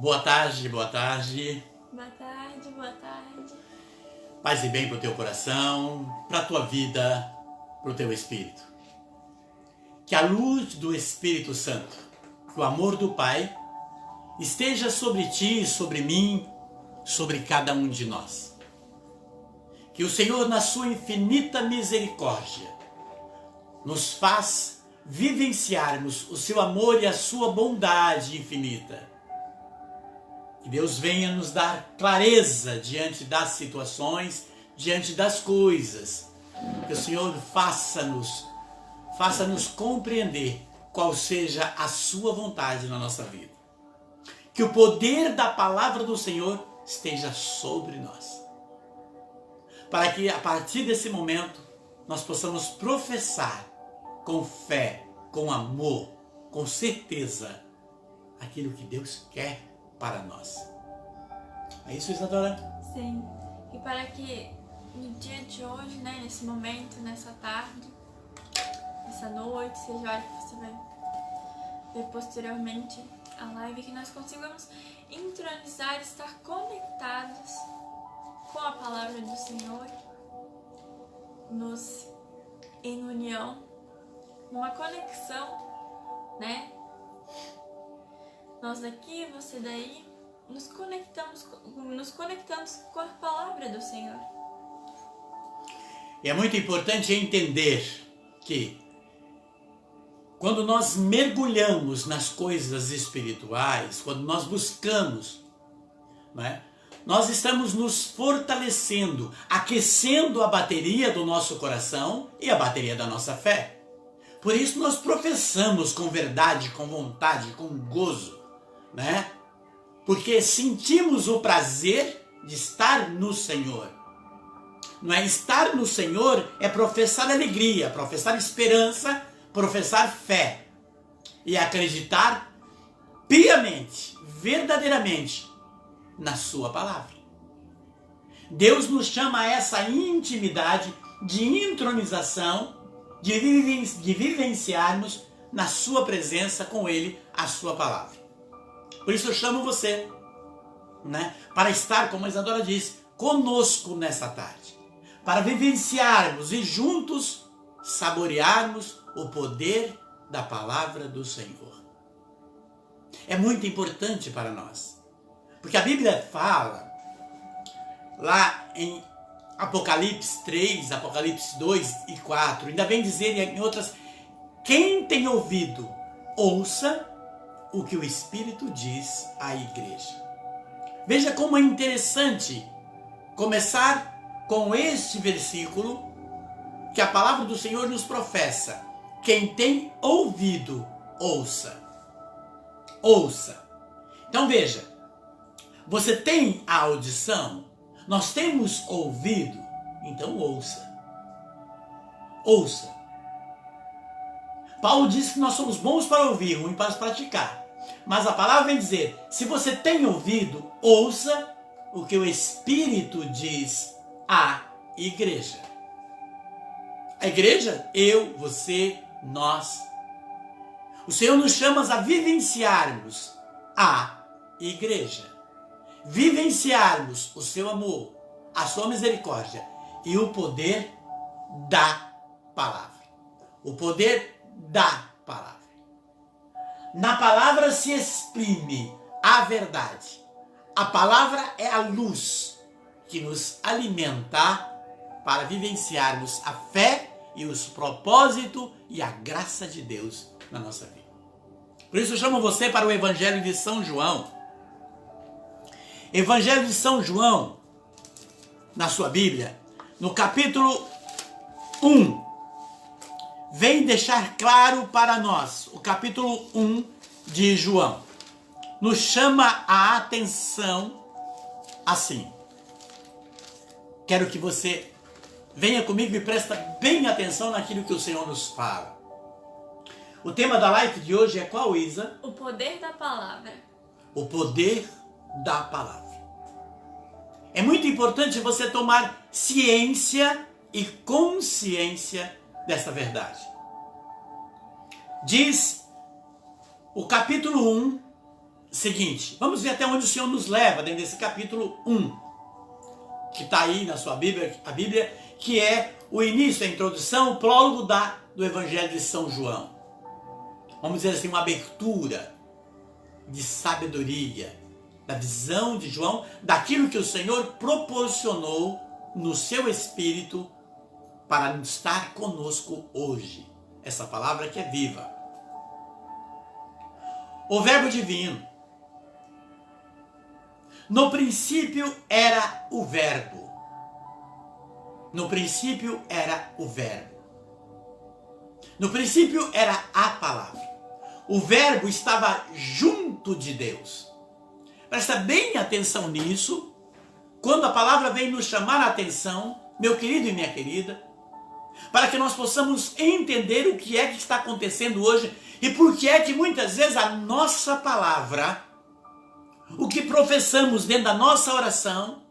Boa tarde, boa tarde. Boa tarde, boa tarde. Paz e bem para o teu coração, para a tua vida, para o teu espírito. Que a luz do Espírito Santo, que o amor do Pai, esteja sobre ti, sobre mim, sobre cada um de nós. Que o Senhor, na sua infinita misericórdia, nos faz vivenciarmos o seu amor e a sua bondade infinita. Que Deus venha nos dar clareza diante das situações, diante das coisas. Que o Senhor faça-nos compreender qual seja a sua vontade na nossa vida. Que o poder da palavra do Senhor esteja sobre nós. Para que a partir desse momento nós possamos professar com fé, com amor, com certeza aquilo que Deus quer para nós. É isso, Isadora? Sim. E para que no dia de hoje, nesse momento, nessa tarde, nessa noite, seja a hora que você vai ver posteriormente a live, que nós consigamos entronizar, estar conectados com a palavra do Senhor, em união, numa conexão, Nós daqui, você daí, nos conectamos com a palavra do Senhor. É muito importante entender que quando nós mergulhamos nas coisas espirituais, quando nós buscamos, nós estamos nos fortalecendo, aquecendo a bateria do nosso coração e a bateria da nossa fé. Por isso nós professamos com verdade, com vontade, com gozo, Porque sentimos o prazer de estar no Senhor. Estar no Senhor é professar alegria, professar esperança, professar fé e acreditar piamente, verdadeiramente na sua palavra. Deus nos chama a essa intimidade de intronização, de vivenciarmos na sua presença com Ele a sua palavra. Por isso eu chamo você, para estar, como a Isadora disse, conosco nessa tarde, para vivenciarmos e juntos saborearmos o poder da palavra do Senhor. É muito importante para nós, porque a Bíblia fala, lá em Apocalipse 3, Apocalipse 2 e 4, ainda bem dizer em outras, quem tem ouvido, ouça o que o Espírito diz à igreja. Veja como é interessante começar com este versículo que a palavra do Senhor nos professa. Quem tem ouvido, ouça. Ouça. Então veja, você tem a audição, nós temos ouvido, então ouça. Ouça. Paulo diz que nós somos bons para ouvir, ruins para praticar. Mas a palavra vem dizer, se você tem ouvido, ouça o que o Espírito diz à igreja. A igreja, eu, você, nós. O Senhor nos chama a vivenciarmos a igreja. Vivenciarmos o seu amor, a sua misericórdia e o poder da palavra. O poder da palavra. Na palavra se exprime a verdade. A palavra é a luz que nos alimenta para vivenciarmos a fé e os propósitos e a graça de Deus na nossa vida. Por isso eu chamo você para o Evangelho de São João. Evangelho de São João, na sua Bíblia, no capítulo 1, vem deixar claro para nós, o capítulo 1 de João, nos chama a atenção assim. Quero que você venha comigo e presta bem atenção naquilo que o Senhor nos fala. O tema da live de hoje é qual, Isa? O poder da palavra. O poder da palavra. É muito importante você tomar ciência e consciência dessa verdade. Diz o capítulo 1, seguinte, vamos ver até onde o Senhor nos leva dentro desse capítulo 1, que está aí na sua Bíblia, a Bíblia, que é o início, a introdução, o prólogo do Evangelho de São João. Vamos dizer assim, uma abertura de sabedoria, da visão de João, daquilo que o Senhor proporcionou no seu Espírito para estar conosco hoje. Essa palavra que é viva. O Verbo divino. No princípio era o Verbo. No princípio era o Verbo. No princípio era a palavra. O Verbo estava junto de Deus. Presta bem atenção nisso. Quando a palavra vem nos chamar a atenção, meu querido e minha querida, para que nós possamos entender o que é que está acontecendo hoje e por que é que muitas vezes a nossa palavra, o que professamos dentro da nossa oração,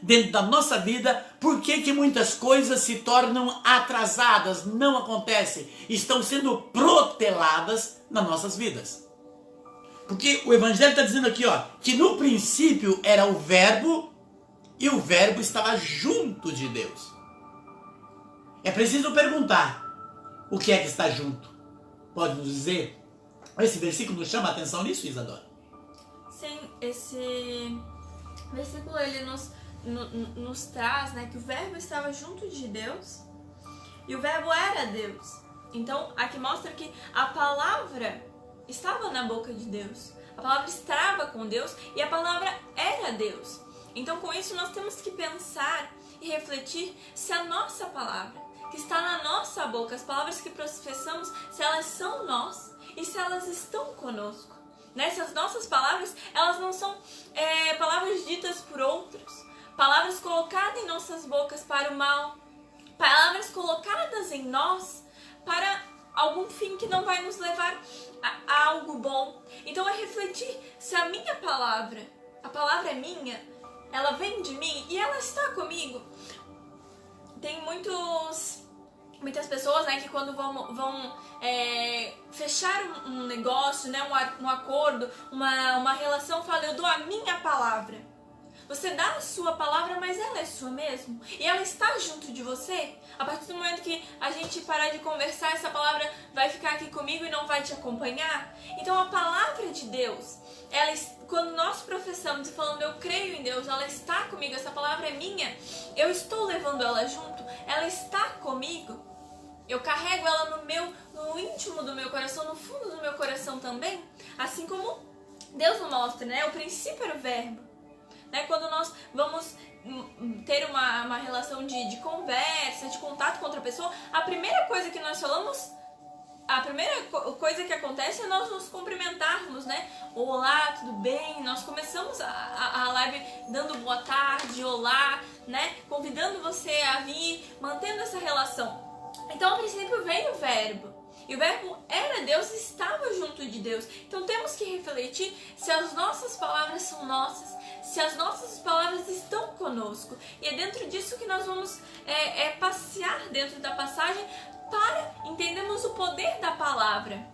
dentro da nossa vida, por que que muitas coisas se tornam atrasadas, não acontecem, estão sendo proteladas nas nossas vidas. Porque o Evangelho está dizendo aqui, ó, que no princípio era o Verbo e o Verbo estava junto de Deus. É preciso perguntar, o que é que está junto? Pode nos dizer? Esse versículo nos chama a atenção nisso, Isadora? Sim, esse versículo ele nos traz, né, que o Verbo estava junto de Deus e o Verbo era Deus. Então, aqui mostra que a palavra estava na boca de Deus. A palavra estava com Deus e a palavra era Deus. Então, com isso, nós temos que pensar e refletir se a nossa palavra, que está na nossa boca, as palavras que professamos, se elas são nós e se elas estão conosco. Nessas nossas palavras, elas não são palavras ditas por outros, palavras colocadas em nossas bocas para o mal, palavras colocadas em nós para algum fim que não vai nos levar a algo bom. Então é refletir se a minha palavra, a palavra é minha, ela vem de mim e ela está comigo. Tem muitas pessoas, né, que quando vão fechar um negócio, né, um acordo, uma relação, falam, eu dou a minha palavra. Você dá a sua palavra, mas ela é sua mesmo? E ela está junto de você? A partir do momento que a gente parar de conversar, essa palavra vai ficar aqui comigo e não vai te acompanhar? Então a palavra de Deus, quando nós professamos e falando eu creio em Deus, ela está comigo, essa palavra é minha, eu estou levando ela junto, ela está comigo, eu carrego ela no íntimo do meu coração, no fundo do meu coração também, assim como Deus nos mostra, né? O princípio era o Verbo. Quando nós vamos ter uma relação de conversa, de contato com outra pessoa, a primeira coisa que nós falamos, a primeira coisa que acontece é nós nos cumprimentarmos, né? Olá, tudo bem? Nós começamos a live dando boa tarde, olá, né? Convidando você a vir, mantendo essa relação. Então, a princípio veio o Verbo. E o Verbo era Deus e estava junto de Deus. Então temos que refletir se as nossas palavras são nossas, se as nossas palavras estão conosco. E é dentro disso que nós vamos passear dentro da passagem para entendermos o poder da palavra.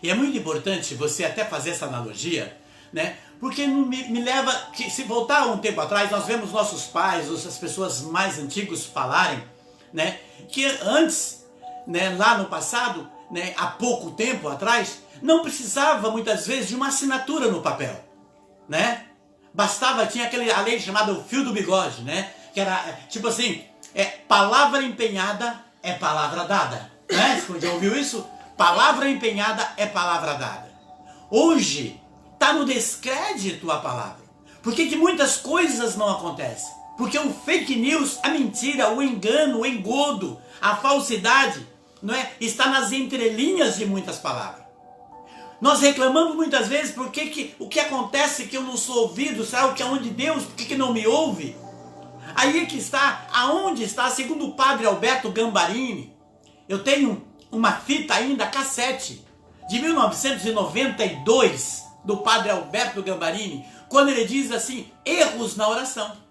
E é muito importante você até fazer essa analogia, né? Porque me leva, que se voltar um tempo atrás, nós vemos nossos pais, as pessoas mais antigas falarem, né? Que antes, né, lá no passado, né, há pouco tempo atrás, não precisava muitas vezes de uma assinatura no papel, né? Bastava, tinha a lei chamada o fio do bigode, né? Que era tipo assim, palavra empenhada é palavra dada, né? Você já ouviu isso? Palavra empenhada é palavra dada. Hoje está no descrédito a palavra. Por que muitas coisas não acontecem? Porque o fake news, a mentira, o engano, o engodo, a falsidade, não é? Está nas entrelinhas de muitas palavras. Nós reclamamos muitas vezes porque o que acontece que eu não sou ouvido, sabe o que é onde Deus, por que não me ouve? Aí que está, aonde está, segundo o padre Alberto Gambarini, eu tenho uma fita ainda, cassete, de 1992, do padre Alberto Gambarini, quando ele diz assim, erros na oração.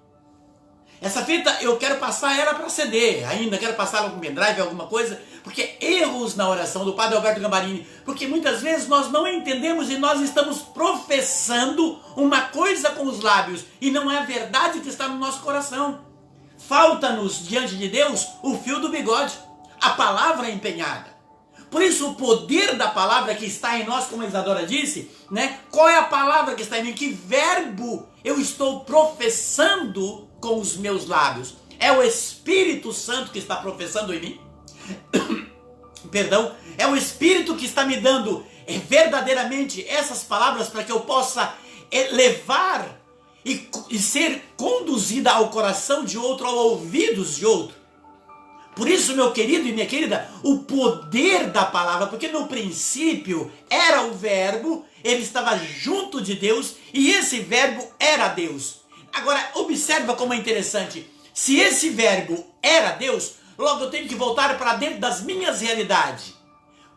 Essa fita eu quero passar ela para CD, ainda quero passar ela com pendrive, alguma coisa, Porque erros na oração do Padre Alberto Gambarini, porque muitas vezes nós não entendemos e nós estamos professando uma coisa com os lábios e não é a verdade que está no nosso coração. Falta-nos diante de Deus o fio do bigode, a palavra empenhada. Por isso o poder da palavra que está em nós, como a Isadora disse, né? Qual é a palavra que está em mim? Que verbo eu estou professando com os meus lábios? É o Espírito Santo que está professando em mim? Perdão, é o Espírito que está me dando verdadeiramente essas palavras para que eu possa levar e ser conduzida ao coração de outro, aos ouvidos de outro. Por isso, meu querido e minha querida, o poder da palavra, porque no princípio era o verbo, ele estava junto de Deus e esse verbo era Deus. Agora, observa como é interessante. Se esse verbo era Deus, logo eu tenho que voltar para dentro das minhas realidades.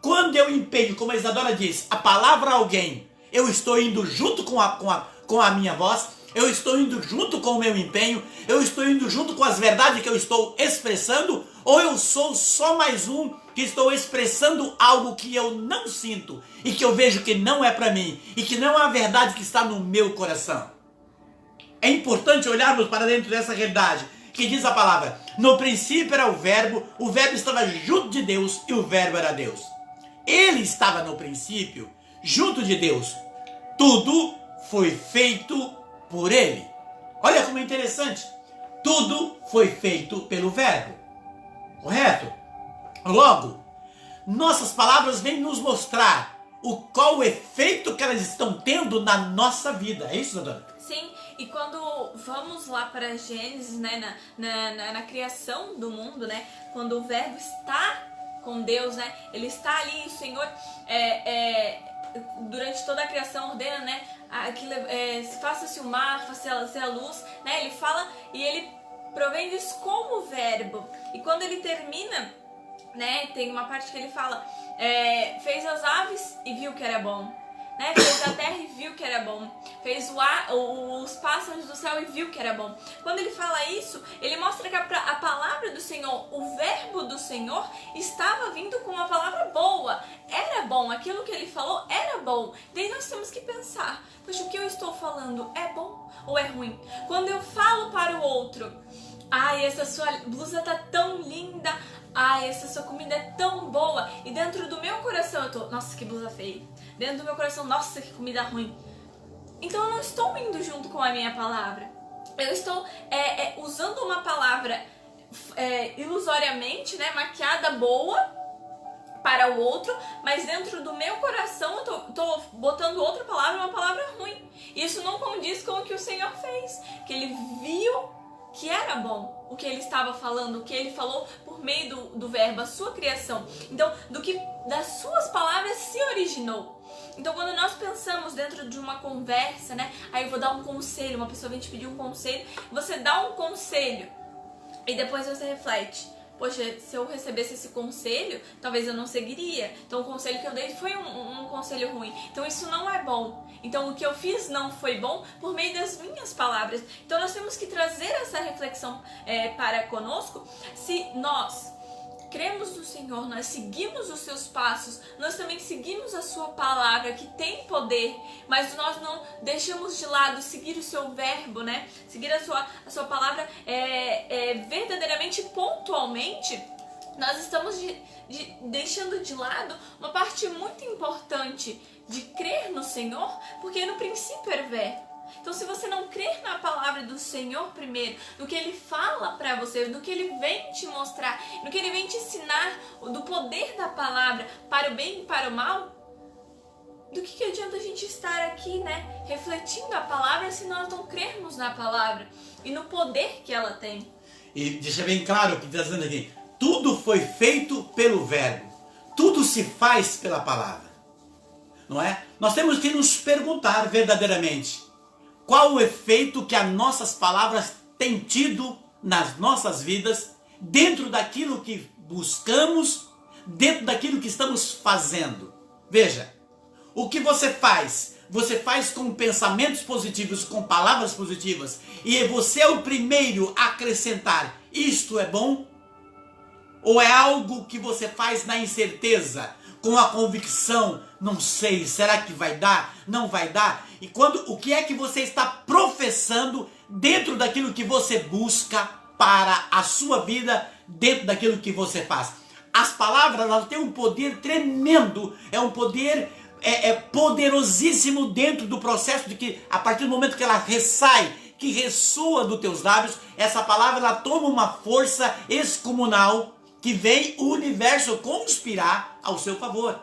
Quando eu empenho, como a Isadora diz, a palavra a alguém, eu estou indo junto com a minha voz, eu estou indo junto com o meu empenho, eu estou indo junto com as verdades que eu estou expressando, ou eu sou só mais um que estou expressando algo que eu não sinto e que eu vejo que não é para mim e que não é a verdade que está no meu coração. É importante olharmos para dentro dessa realidade que diz a palavra: no princípio era o verbo estava junto de Deus e o verbo era Deus. Ele estava no princípio junto de Deus. Tudo foi feito por ele. Olha como é interessante. Tudo foi feito pelo verbo. Correto? Logo, nossas palavras vêm nos mostrar qual o efeito que elas estão tendo na nossa vida. É isso, Dona? Sim, e quando vamos lá para Gênesis, né, na criação do mundo, né, quando o verbo está com Deus, né, ele está ali, o Senhor durante toda a criação ordena, né, faça-se o mar, faça-se a luz, né, ele fala e ele provém isso como verbo. E quando ele termina, né, tem uma parte que ele fala, fez as aves e viu que era bom. Né? Fez a terra e viu que era bom. Fez os pássaros do céu e viu que era bom. Quando ele fala isso, ele mostra que a palavra do Senhor, o verbo do Senhor, estava vindo com uma palavra boa. Era bom, aquilo que ele falou era bom. Daí nós temos que pensar, poxa, o que eu estou falando é bom ou é ruim? Quando eu falo para o outro, ai, essa sua blusa tá tão linda, ai, essa sua comida é tão boa, e dentro do meu coração eu tô, nossa, que blusa feia. Dentro do meu coração, nossa, que comida ruim. Então eu não estou indo junto com a minha palavra. Eu estou usando uma palavra ilusoriamente, né, maquiada boa para o outro, mas dentro do meu coração eu tô botando outra palavra, uma palavra ruim. E isso não condiz com o que o Senhor fez, que ele viu que era bom o que ele estava falando, o que ele falou por meio do verbo, a sua criação. Então, das suas palavras se originou. Então, quando nós pensamos dentro de uma conversa, né? Aí eu vou dar um conselho, uma pessoa vem te pedir um conselho, você dá um conselho e depois você reflete. Poxa, se eu recebesse esse conselho, talvez eu não seguiria. Então o conselho que eu dei foi um conselho ruim. Então isso não é bom. Então o que eu fiz não foi bom por meio das minhas palavras. Então nós temos que trazer essa reflexão para conosco. Se nós cremos no Senhor, nós seguimos os seus passos, nós também seguimos a sua palavra que tem poder, mas nós não deixamos de lado seguir o seu verbo, né? Seguir a sua palavra verdadeiramente, pontualmente. Nós estamos deixando de lado uma parte muito importante de crer no Senhor, porque no princípio era verbo. Então, se você não crer na palavra do Senhor primeiro, no que Ele fala para você, no que Ele vem te mostrar, no que Ele vem te ensinar, do poder da palavra para o bem e para o mal, do que adianta a gente estar aqui, né, refletindo a palavra se nós não crermos na palavra e no poder que ela tem? E deixa bem claro o que está dizendo aqui. Tudo foi feito pelo verbo. Tudo se faz pela palavra. Não é? Nós temos que nos perguntar verdadeiramente qual o efeito que as nossas palavras têm tido nas nossas vidas, dentro daquilo que buscamos, dentro daquilo que estamos fazendo. Veja, o que você faz com pensamentos positivos, com palavras positivas, e você é o primeiro a acrescentar, isto é bom, Ou é algo que você faz na incerteza, com a convicção, não sei, será que vai dar? Não vai dar? E o que é que você está professando dentro daquilo que você busca para a sua vida, dentro daquilo que você faz? As palavras, elas têm um poder tremendo, é um poder poderosíssimo dentro do processo de que, a partir do momento que ela ressai, que ressoa dos teus lábios, essa palavra ela toma uma força excomunal que vem o universo conspirar ao seu favor.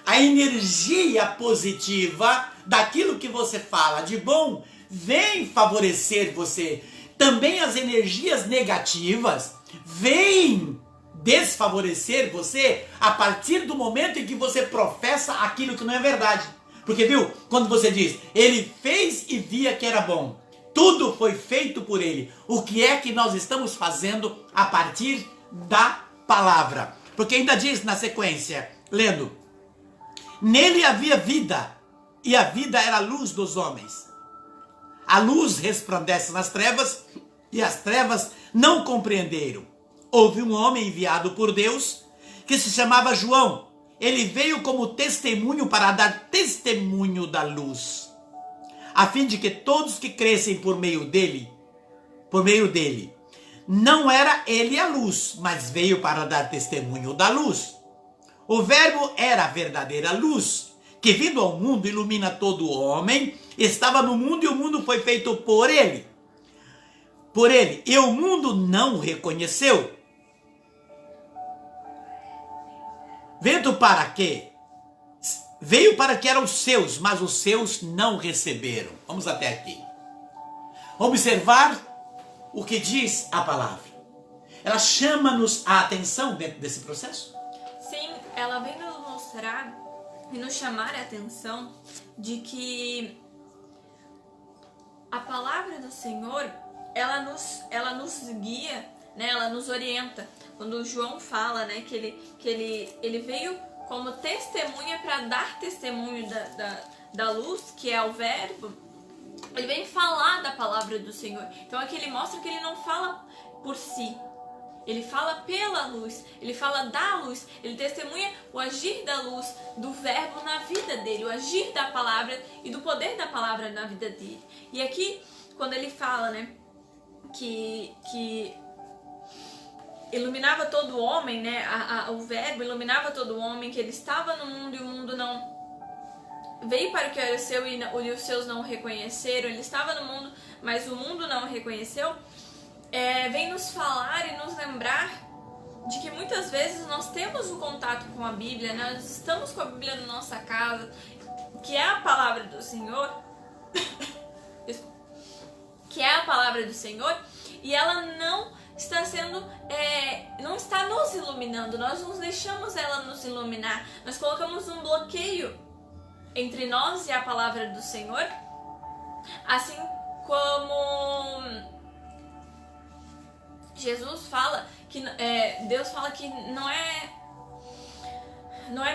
A energia positiva daquilo que você fala de bom vem favorecer você. Também as energias negativas vêm desfavorecer você a partir do momento em que você professa aquilo que não é verdade. Porque viu, quando você diz, ele fez e via que era bom, tudo foi feito por ele. O que é que nós estamos fazendo a partir da palavra? Porque ainda diz na sequência, lendo, nele havia vida, e a vida era a luz dos homens. A luz resplandece nas trevas, e as trevas não compreenderam. Houve um homem enviado por Deus, que se chamava João. Ele veio como testemunho para dar testemunho da luz, a fim de que todos que crescem por meio dele, não era ele a luz, mas veio para dar testemunho da luz. O verbo era a verdadeira luz, que vindo ao mundo ilumina todo homem, estava no mundo e o mundo foi feito por ele. E o mundo não o reconheceu. Veio para que eram os seus, mas os seus não receberam. Vamos até aqui. Observar o que diz a palavra. Ela chama-nos a atenção dentro desse processo? Sim, ela vem nos mostrar e nos chamar a atenção de que a palavra do Senhor, ela nos guia, né? Ela nos orienta. Quando João fala, né, que ele veio como testemunha para dar testemunho da luz, que é o verbo, ele vem falar da palavra do Senhor. Então aqui ele mostra que ele não fala por si, ele fala pela luz, ele fala da luz, ele testemunha o agir da luz, do verbo na vida dele, o agir da palavra e do poder da palavra na vida dele. E aqui, quando ele fala, né, que iluminava todo o homem, né? O verbo iluminava todo o homem, que ele estava no mundo e o mundo não veio para o que era seu e os seus não o reconheceram. Ele estava no mundo, mas o mundo não o reconheceu. Vem nos falar e nos lembrar de que muitas vezes nós temos o contato com a Bíblia, nós estamos com a Bíblia na nossa casa, que é a palavra do Senhor, que é a palavra do Senhor, e ela não está não está nos iluminando. Nós não deixamos ela nos iluminar. Nós colocamos um bloqueio entre nós e a palavra do Senhor, assim como Jesus fala que Deus fala que não é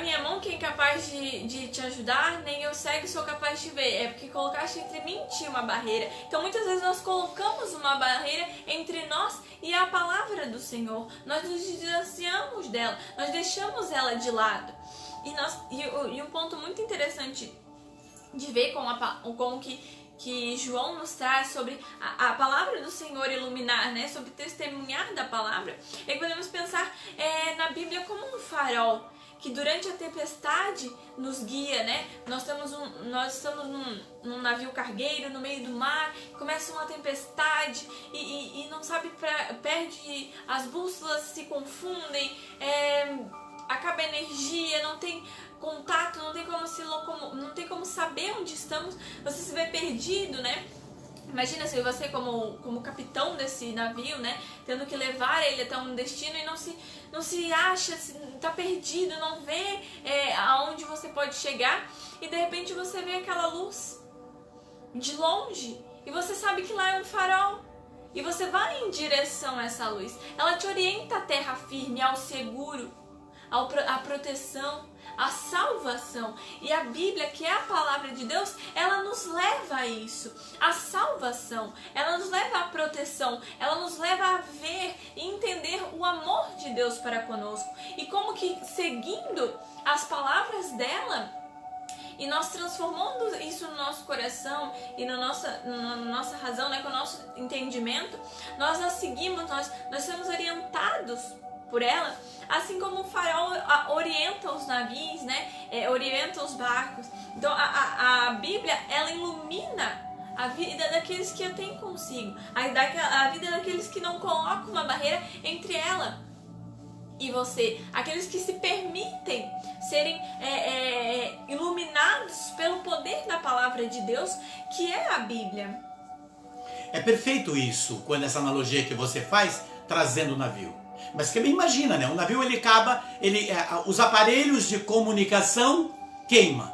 minha mão quem é capaz de te ajudar, nem eu cego sou capaz de ver. É porque colocaste entre mim e ti uma barreira. Então muitas vezes nós colocamos uma barreira entre nós e a palavra do Senhor. Nós nos distanciamos dela, nós deixamos ela de lado. E um ponto muito interessante de ver como que João nos traz sobre a palavra do Senhor iluminar, né? Sobre testemunhar da palavra, é que podemos pensar na Bíblia como um farol, que durante a tempestade nos guia, né? Nós estamos num navio cargueiro no meio do mar, começa uma tempestade e não sabe, perde as bússolas, se confundem, acaba a energia, não tem contato, não tem como saber onde estamos, você se vê perdido, né? Imagina se você como capitão desse navio, né, tendo que levar ele até um destino e não se acha, está perdido, não vê aonde você pode chegar, e de repente você vê aquela luz de longe e você sabe que lá é um farol e você vai em direção a essa luz. Ela te orienta à terra firme, ao seguro, à proteção, a salvação. E a Bíblia, que é a palavra de Deus, ela nos leva a isso, a salvação, ela nos leva à proteção, ela nos leva a ver e entender o amor de Deus para conosco. E como que seguindo as palavras dela, e nós transformando isso no nosso coração e na nossa razão, né, com o nosso entendimento, nós a seguimos, nós somos orientados por ela, assim como o farol orienta os navios, né, orienta os barcos. Então a Bíblia, ela ilumina a vida daqueles que a têm consigo, a vida daqueles que não colocam uma barreira entre ela e você, aqueles que se permitem serem iluminados pelo poder da palavra de Deus, que é a Bíblia. É perfeito isso, quando essa analogia que você faz, trazendo o navio. Mas que me imagina, né? O navio, ele acaba, os aparelhos de comunicação queima,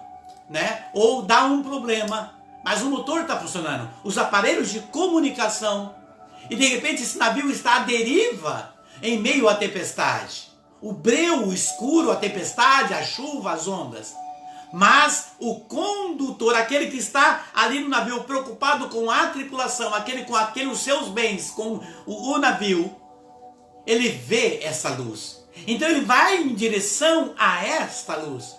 né? Ou dá um problema, mas o motor está funcionando. Os aparelhos de comunicação, e de repente esse navio está à deriva, em meio à tempestade, o breu, o escuro, a tempestade, a chuva, as ondas. Mas o condutor, aquele que está ali no navio preocupado com a tripulação, aquele com os seus bens, com o navio, ele vê essa luz. Então ele vai em direção a esta luz.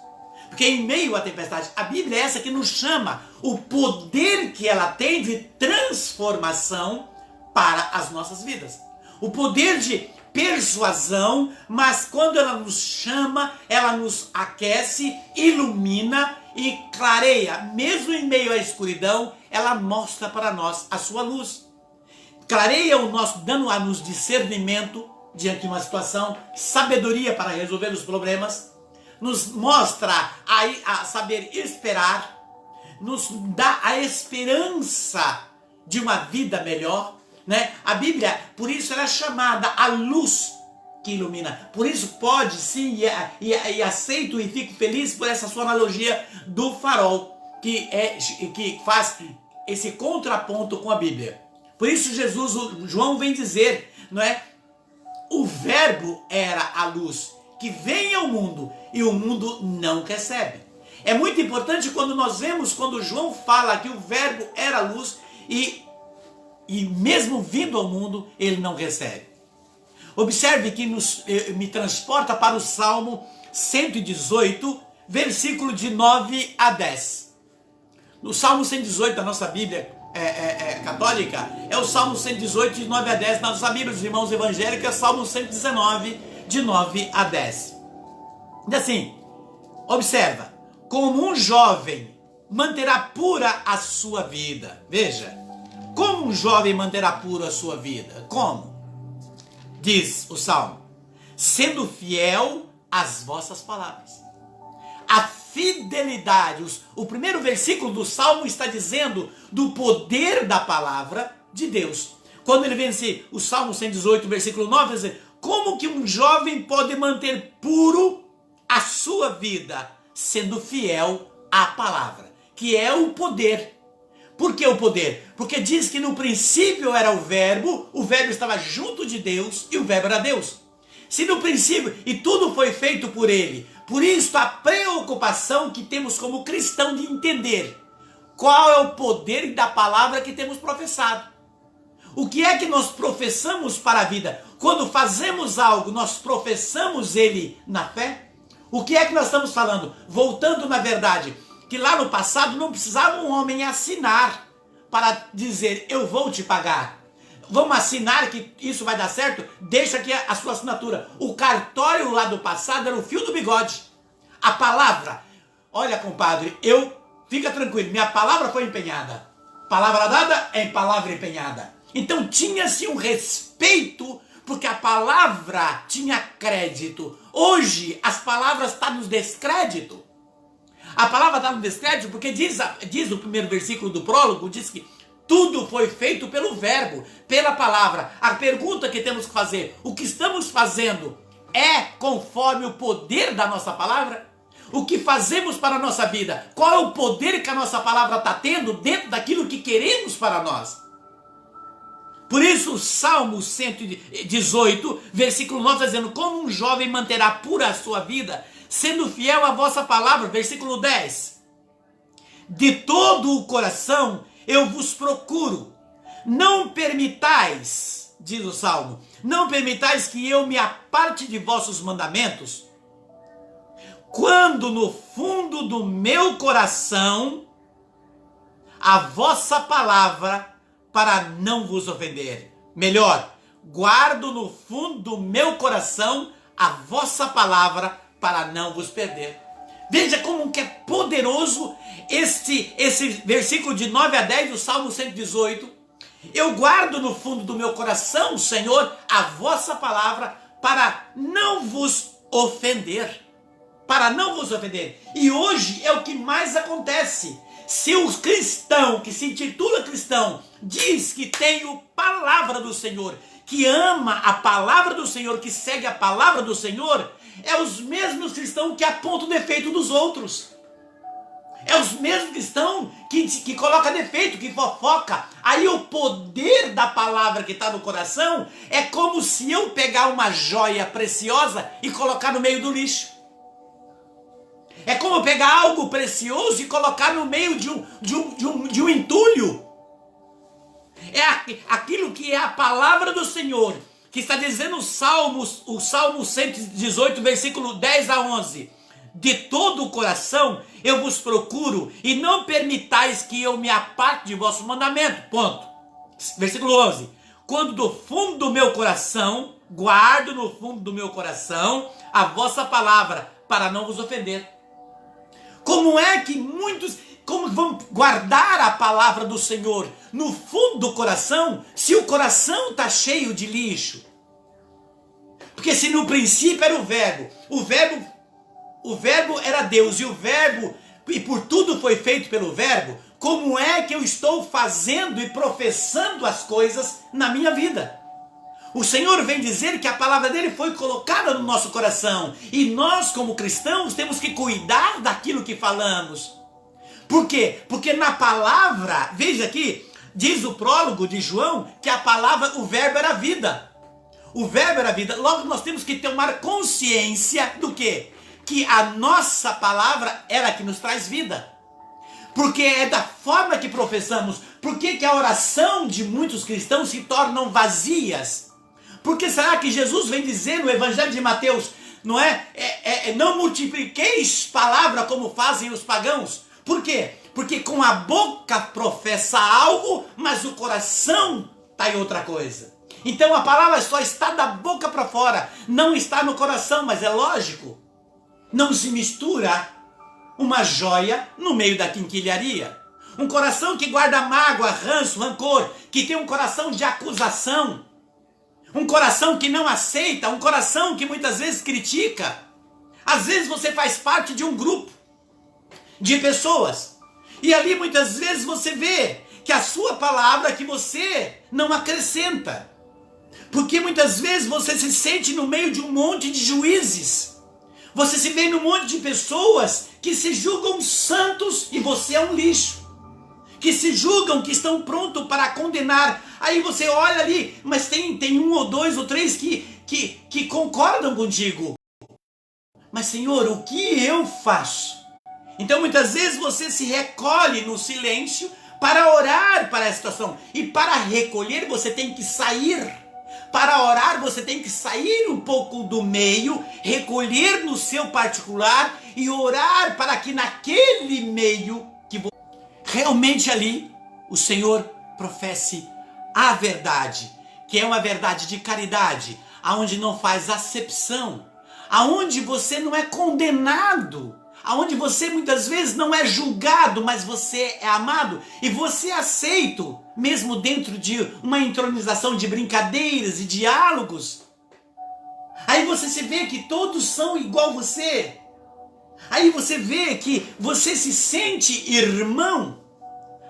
Porque em meio à tempestade, a Bíblia é essa que nos chama o poder que ela tem de transformação para as nossas vidas. O poder de persuasão, mas quando ela nos chama, ela nos aquece, ilumina e clareia. Mesmo em meio à escuridão, ela mostra para nós a sua luz. Clareia o nosso, dando a nos discernimento diante de uma situação, sabedoria para resolver os problemas, nos mostra a saber esperar, nos dá a esperança de uma vida melhor, né? A Bíblia, por isso ela é chamada a luz que ilumina. Por isso pode sim, e aceito e fico feliz por essa sua analogia do farol, que faz esse contraponto com a Bíblia. Por isso João vem dizer, não é? O verbo era a luz que vem ao mundo e o mundo não recebe. É muito importante quando nós vemos, quando João fala que o verbo era a luz e mesmo vindo ao mundo, ele não recebe. Observe que me transporta para o Salmo 118, versículo de 9 a 10. No Salmo 118 da nossa Bíblia católica, é o Salmo 118 de 9 a 10. Na nossa Bíblia dos Irmãos Evangélicos é o Salmo 119 de 9 a 10. E assim, observa, como um jovem manterá pura a sua vida. Veja, como um jovem manterá pura a sua vida? Como? Diz o Salmo, sendo fiel às vossas palavras. A fidelidade, o primeiro versículo do Salmo está dizendo do poder da palavra de Deus. Quando ele vence o Salmo 118, versículo 9, diz, como que um jovem pode manter puro a sua vida, sendo fiel à palavra, que é o poder. Por que o poder? Porque diz que no princípio era o verbo estava junto de Deus e o verbo era Deus. Se no princípio, e tudo foi feito por ele, por isso a preocupação que temos como cristão de entender qual é o poder da palavra que temos professado. O que é que nós professamos para a vida? Quando fazemos algo, nós professamos ele na fé? O que é que nós estamos falando? Voltando na verdade, que lá no passado não precisava um homem assinar para dizer, eu vou te pagar. Vamos assinar que isso vai dar certo? Deixa aqui a sua assinatura. O cartório lá do passado era o fio do bigode. A palavra, olha compadre, fica tranquilo, minha palavra foi empenhada. Palavra dada é palavra empenhada. Então tinha-se um respeito, porque a palavra tinha crédito. Hoje as palavras estão no descrédito. A palavra está no descrédito porque diz o primeiro versículo do prólogo, diz que tudo foi feito pelo verbo, pela palavra. A pergunta que temos que fazer, o que estamos fazendo é conforme o poder da nossa palavra? O que fazemos para a nossa vida? Qual é o poder que a nossa palavra está tendo dentro daquilo que queremos para nós? Por isso o Salmo 118, versículo 9, está dizendo, como um jovem manterá pura a sua vida, sendo fiel à vossa palavra. Versículo 10. De todo o coração eu vos procuro. Não permitais, diz o Salmo, não permitais que eu me aparte de vossos mandamentos, quando no fundo do meu coração a vossa palavra, para não vos ofender. Melhor, guardo no fundo do meu coração a vossa palavra, para não vos perder. Veja como que é poderoso esse versículo de 9 a 10 do Salmo 118. Eu guardo no fundo do meu coração, Senhor, a vossa palavra, para não vos ofender. Para não vos ofender. E hoje é o que mais acontece. Se o cristão, que se intitula cristão, diz que tem a palavra do Senhor, que ama a palavra do Senhor, que segue a palavra do Senhor, é os mesmos cristãos que apontam o defeito dos outros. É os mesmos cristãos que coloca defeito, que fofoca. Aí o poder da palavra que está no coração é como se eu pegar uma joia preciosa e colocar no meio do lixo. É como pegar algo precioso e colocar no meio de um entulho. É aquilo que é a palavra do Senhor, que está dizendo o Salmo 118, versículo 10 a 11. De todo o coração eu vos procuro, e não permitais que eu me aparte de vosso mandamento. Ponto. Versículo 11. Quando do fundo do meu coração, guardo no fundo do meu coração a vossa palavra, para não vos ofender. Como é que muitos, como vão guardar a palavra do Senhor no fundo do coração, se o coração está cheio de lixo? Porque se no princípio era o verbo era Deus, e por tudo foi feito pelo verbo, como é que eu estou fazendo e professando as coisas na minha vida? O Senhor vem dizer que a palavra dele foi colocada no nosso coração. E nós, como cristãos, temos que cuidar daquilo que falamos. Por quê? Porque na palavra, veja aqui, diz o prólogo de João, que a palavra, o verbo era vida. O verbo era vida. Logo nós temos que tomar consciência do quê? Que a nossa palavra é a que nos traz vida. Porque é da forma que professamos. Por que a oração de muitos cristãos se tornam vazias? Porque será que Jesus vem dizer no Evangelho de Mateus, não não multipliqueis palavra como fazem os pagãos? Por quê? Porque com a boca professa algo, mas o coração está em outra coisa. Então a palavra só está da boca para fora, não está no coração, mas é lógico. Não se mistura uma joia no meio da quinquilharia. Um coração que guarda mágoa, ranço, rancor, que tem um coração de acusação. Um coração que não aceita, um coração que muitas vezes critica. Às vezes você faz parte de um grupo de pessoas. E ali muitas vezes você vê que a sua palavra que você não acrescenta. Porque muitas vezes você se sente no meio de um monte de juízes. Você se vê num monte de pessoas que se julgam santos e você é um lixo. Que se julgam, que estão prontos para condenar. Aí você olha ali, mas tem um ou dois ou três que concordam contigo. Mas Senhor, o que eu faço? Então muitas vezes você se recolhe no silêncio para orar para a situação. E para recolher você tem que sair. Para orar você tem que sair um pouco do meio, recolher no seu particular e orar para que naquele meio realmente ali o Senhor professe a verdade, que é uma verdade de caridade, aonde não faz acepção, aonde você não é condenado, aonde você muitas vezes não é julgado, mas você é amado e você é aceito, mesmo dentro de uma entronização de brincadeiras e diálogos. Aí você se vê que todos são igual você. Aí você vê que você se sente irmão.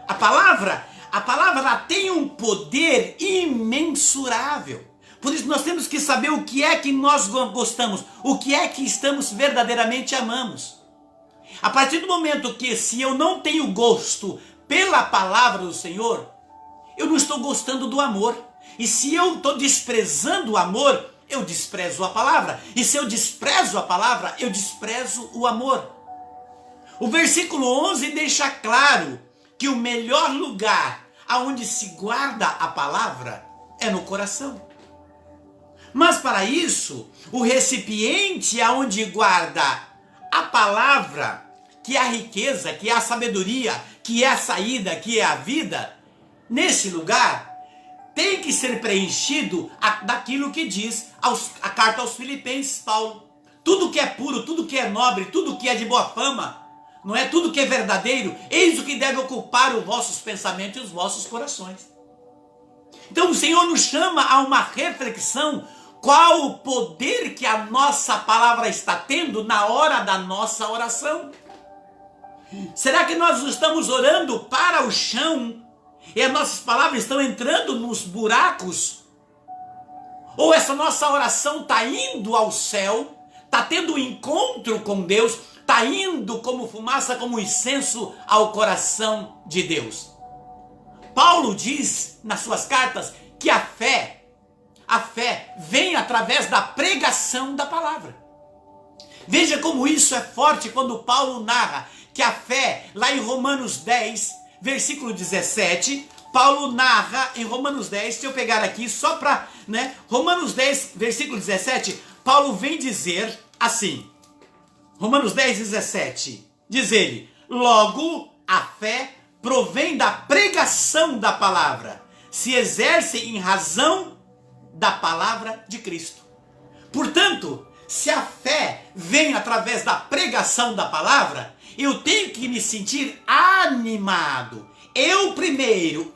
A palavra ela tem um poder imensurável. Por isso nós temos que saber o que é que nós gostamos, o que é que estamos verdadeiramente amamos. A partir do momento que se eu não tenho gosto pela palavra do Senhor, eu não estou gostando do amor. E se eu estou desprezando o amor, eu desprezo a palavra. E se eu desprezo a palavra, eu desprezo o amor. O versículo 11 deixa claro que o melhor lugar aonde se guarda a palavra é no coração. Mas para isso, o recipiente aonde guarda a palavra, que é a riqueza, que é a sabedoria, que é a saída, que é a vida, nesse lugar tem que ser preenchido daquilo que diz a carta aos Filipenses, Paulo. Tudo que é puro, tudo que é nobre, tudo que é de boa fama, não é tudo que é verdadeiro, eis o que deve ocupar os vossos pensamentos e os vossos corações. Então o Senhor nos chama a uma reflexão, qual o poder que a nossa palavra está tendo na hora da nossa oração. Será que nós estamos orando para o chão e as nossas palavras estão entrando nos buracos? Ou essa nossa oração está indo ao céu, está tendo um encontro com Deus, está indo como fumaça, como incenso ao coração de Deus? Paulo diz nas suas cartas que a fé vem através da pregação da palavra. Veja como isso é forte quando Paulo narra que a fé, lá em Romanos 10, versículo 17, Paulo narra em Romanos 10, se eu pegar aqui só para, Romanos 10, versículo 17, Paulo vem dizer assim, Romanos 10, 17, diz ele, logo a fé provém da pregação da palavra, se exerce em razão da palavra de Cristo. Portanto, se a fé vem através da pregação da palavra, eu tenho que me sentir animado. Eu primeiro,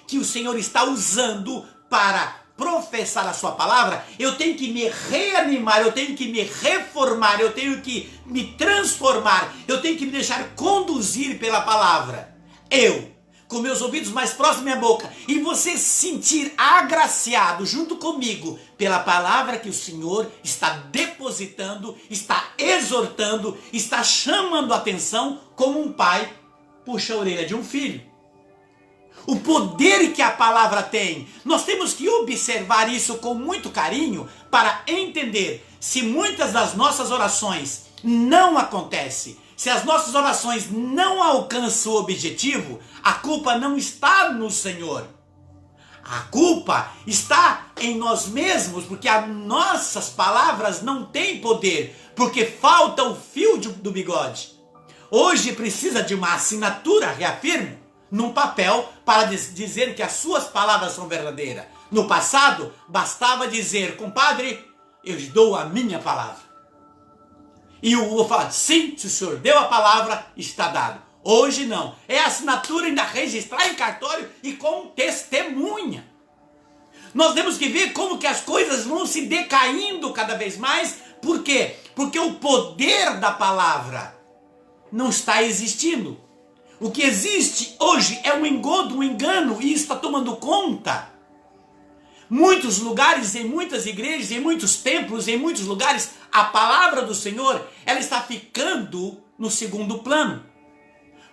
que o Senhor está usando para professar a sua palavra, eu tenho que me reanimar, eu tenho que me reformar, eu tenho que me transformar, eu tenho que me deixar conduzir pela palavra. Com meus ouvidos mais próximos da minha boca, e você se sentir agraciado junto comigo pela palavra que o Senhor está depositando, está exortando, está chamando a atenção, como um pai puxa a orelha de um filho. O poder que a palavra tem, nós temos que observar isso com muito carinho para entender se muitas das nossas orações não acontecem. Se as nossas orações não alcançam o objetivo, a culpa não está no Senhor. A culpa está em nós mesmos, porque as nossas palavras não têm poder, porque falta o fio do bigode. Hoje precisa de uma assinatura, reafirmo, num papel para dizer que as suas palavras são verdadeiras. No passado, bastava dizer, compadre, eu dou a minha palavra. E o vou falar, sim, se o senhor deu a palavra, está dado. Hoje não. É assinatura ainda registrar em cartório e com testemunha. Nós temos que ver como que as coisas vão se decaindo cada vez mais. Por quê? Porque o poder da palavra não está existindo. O que existe hoje é um engodo, um engano, e isso está tomando conta. Muitos lugares, em muitas igrejas, em muitos templos, em muitos lugares, a palavra do Senhor, ela está ficando no segundo plano.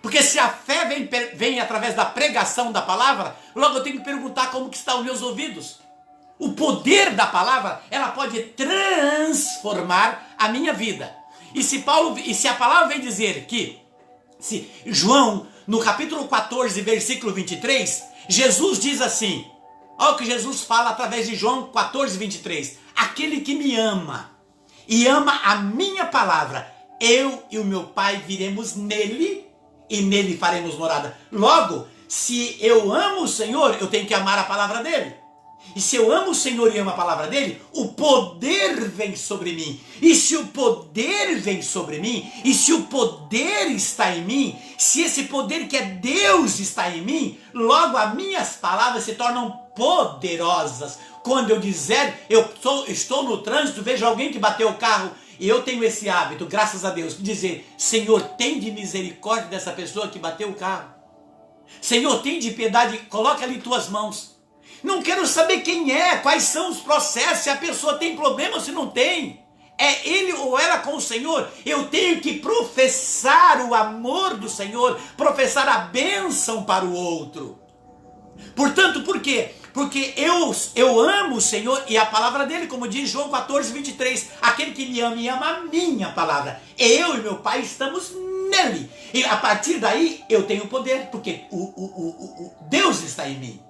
Porque se a fé vem através da pregação da palavra, logo eu tenho que perguntar como que estão os meus ouvidos. O poder da palavra, ela pode transformar a minha vida. E se a palavra vem dizer que, se João, no capítulo 14, versículo 23, Jesus diz assim, olha o que Jesus fala através de João 14, 23. Aquele que me ama e ama a minha palavra, eu e o meu Pai viremos nele e nele faremos morada. Logo, se eu amo o Senhor, eu tenho que amar a palavra dele. E se eu amo o Senhor e amo a palavra dele, o poder vem sobre mim. E se o poder vem sobre mim, e se o poder está em mim, se esse poder que é Deus está em mim, logo as minhas palavras se tornam poderosas. Quando eu dizer, estou no trânsito, vejo alguém que bateu o carro, e eu tenho esse hábito, graças a Deus, de dizer, Senhor, tem de misericórdia dessa pessoa que bateu o carro. Senhor, tem de piedade, coloca ali em tuas mãos. Não quero saber quem é, quais são os processos, se a pessoa tem problema ou se não tem. É ele ou ela com o Senhor. Eu tenho que professar o amor do Senhor, professar a bênção para o outro. Portanto, por quê? Porque eu amo o Senhor e a palavra dele, como diz João 14, 23. Aquele que me ama e ama a minha palavra. Eu e meu Pai estamos nele. E a partir daí eu tenho poder, porque o Deus está em mim.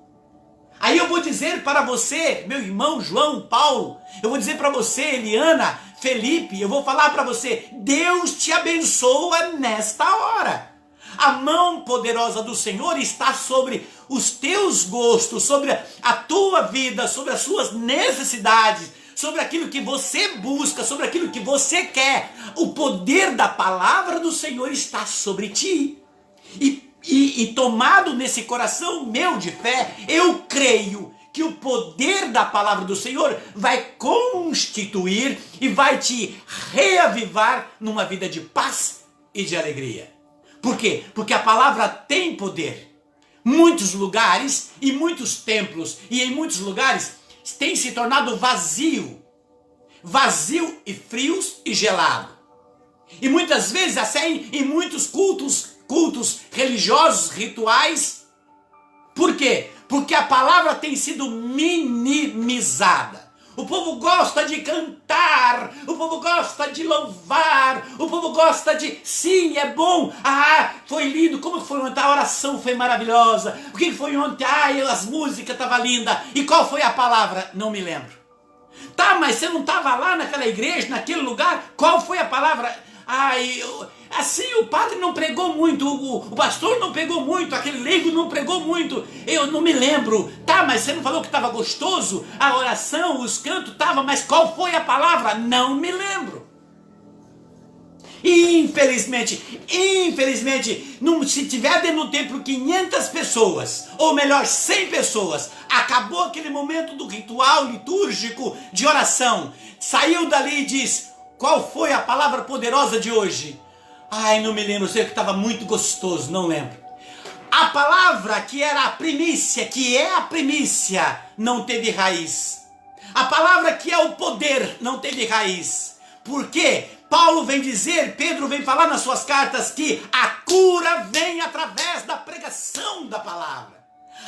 Aí eu vou dizer para você, meu irmão João, Paulo, eu vou dizer para você, Eliana, Felipe, eu vou falar para você, Deus te abençoa nesta hora. A mão poderosa do Senhor está sobre os teus gostos, sobre a tua vida, sobre as suas necessidades, sobre aquilo que você busca, sobre aquilo que você quer. O poder da palavra do Senhor está sobre ti. E tomado nesse coração meu de fé, eu creio que o poder da palavra do Senhor vai constituir e vai te reavivar numa vida de paz e de alegria. Por quê? Porque a palavra tem poder. Muitos lugares e muitos templos e em muitos lugares tem se tornado vazio e frios e gelado. E muitas vezes assim em muitos cultos religiosos, rituais. Por quê? Porque a palavra tem sido minimizada. O povo gosta de cantar, o povo gosta de louvar, o povo gosta de... Sim, é bom. Ah, foi lindo. Como foi ontem? A oração foi maravilhosa. O que foi ontem? Ah, as músicas estavam lindas. E qual foi a palavra? Não me lembro. Tá, mas você não estava lá naquela igreja, naquele lugar? Qual foi a palavra? Assim o padre não pregou muito, o pastor não pregou muito, aquele leigo não pregou muito, eu não me lembro. Tá, mas você não falou que estava gostoso? A oração, os cantos, estava, mas qual foi a palavra? Não me lembro. Infelizmente, se tiver dentro do templo 500 pessoas, ou melhor, 100 pessoas, acabou aquele momento do ritual litúrgico de oração, saiu dali e diz... Qual foi a palavra poderosa de hoje? Ai, não me lembro, sei que estava muito gostoso, não lembro. A palavra que era a primícia, que é a primícia, não teve raiz. A palavra que é o poder não teve raiz. Por quê? Paulo vem dizer, Pedro vem falar nas suas cartas que a cura vem através da pregação da palavra.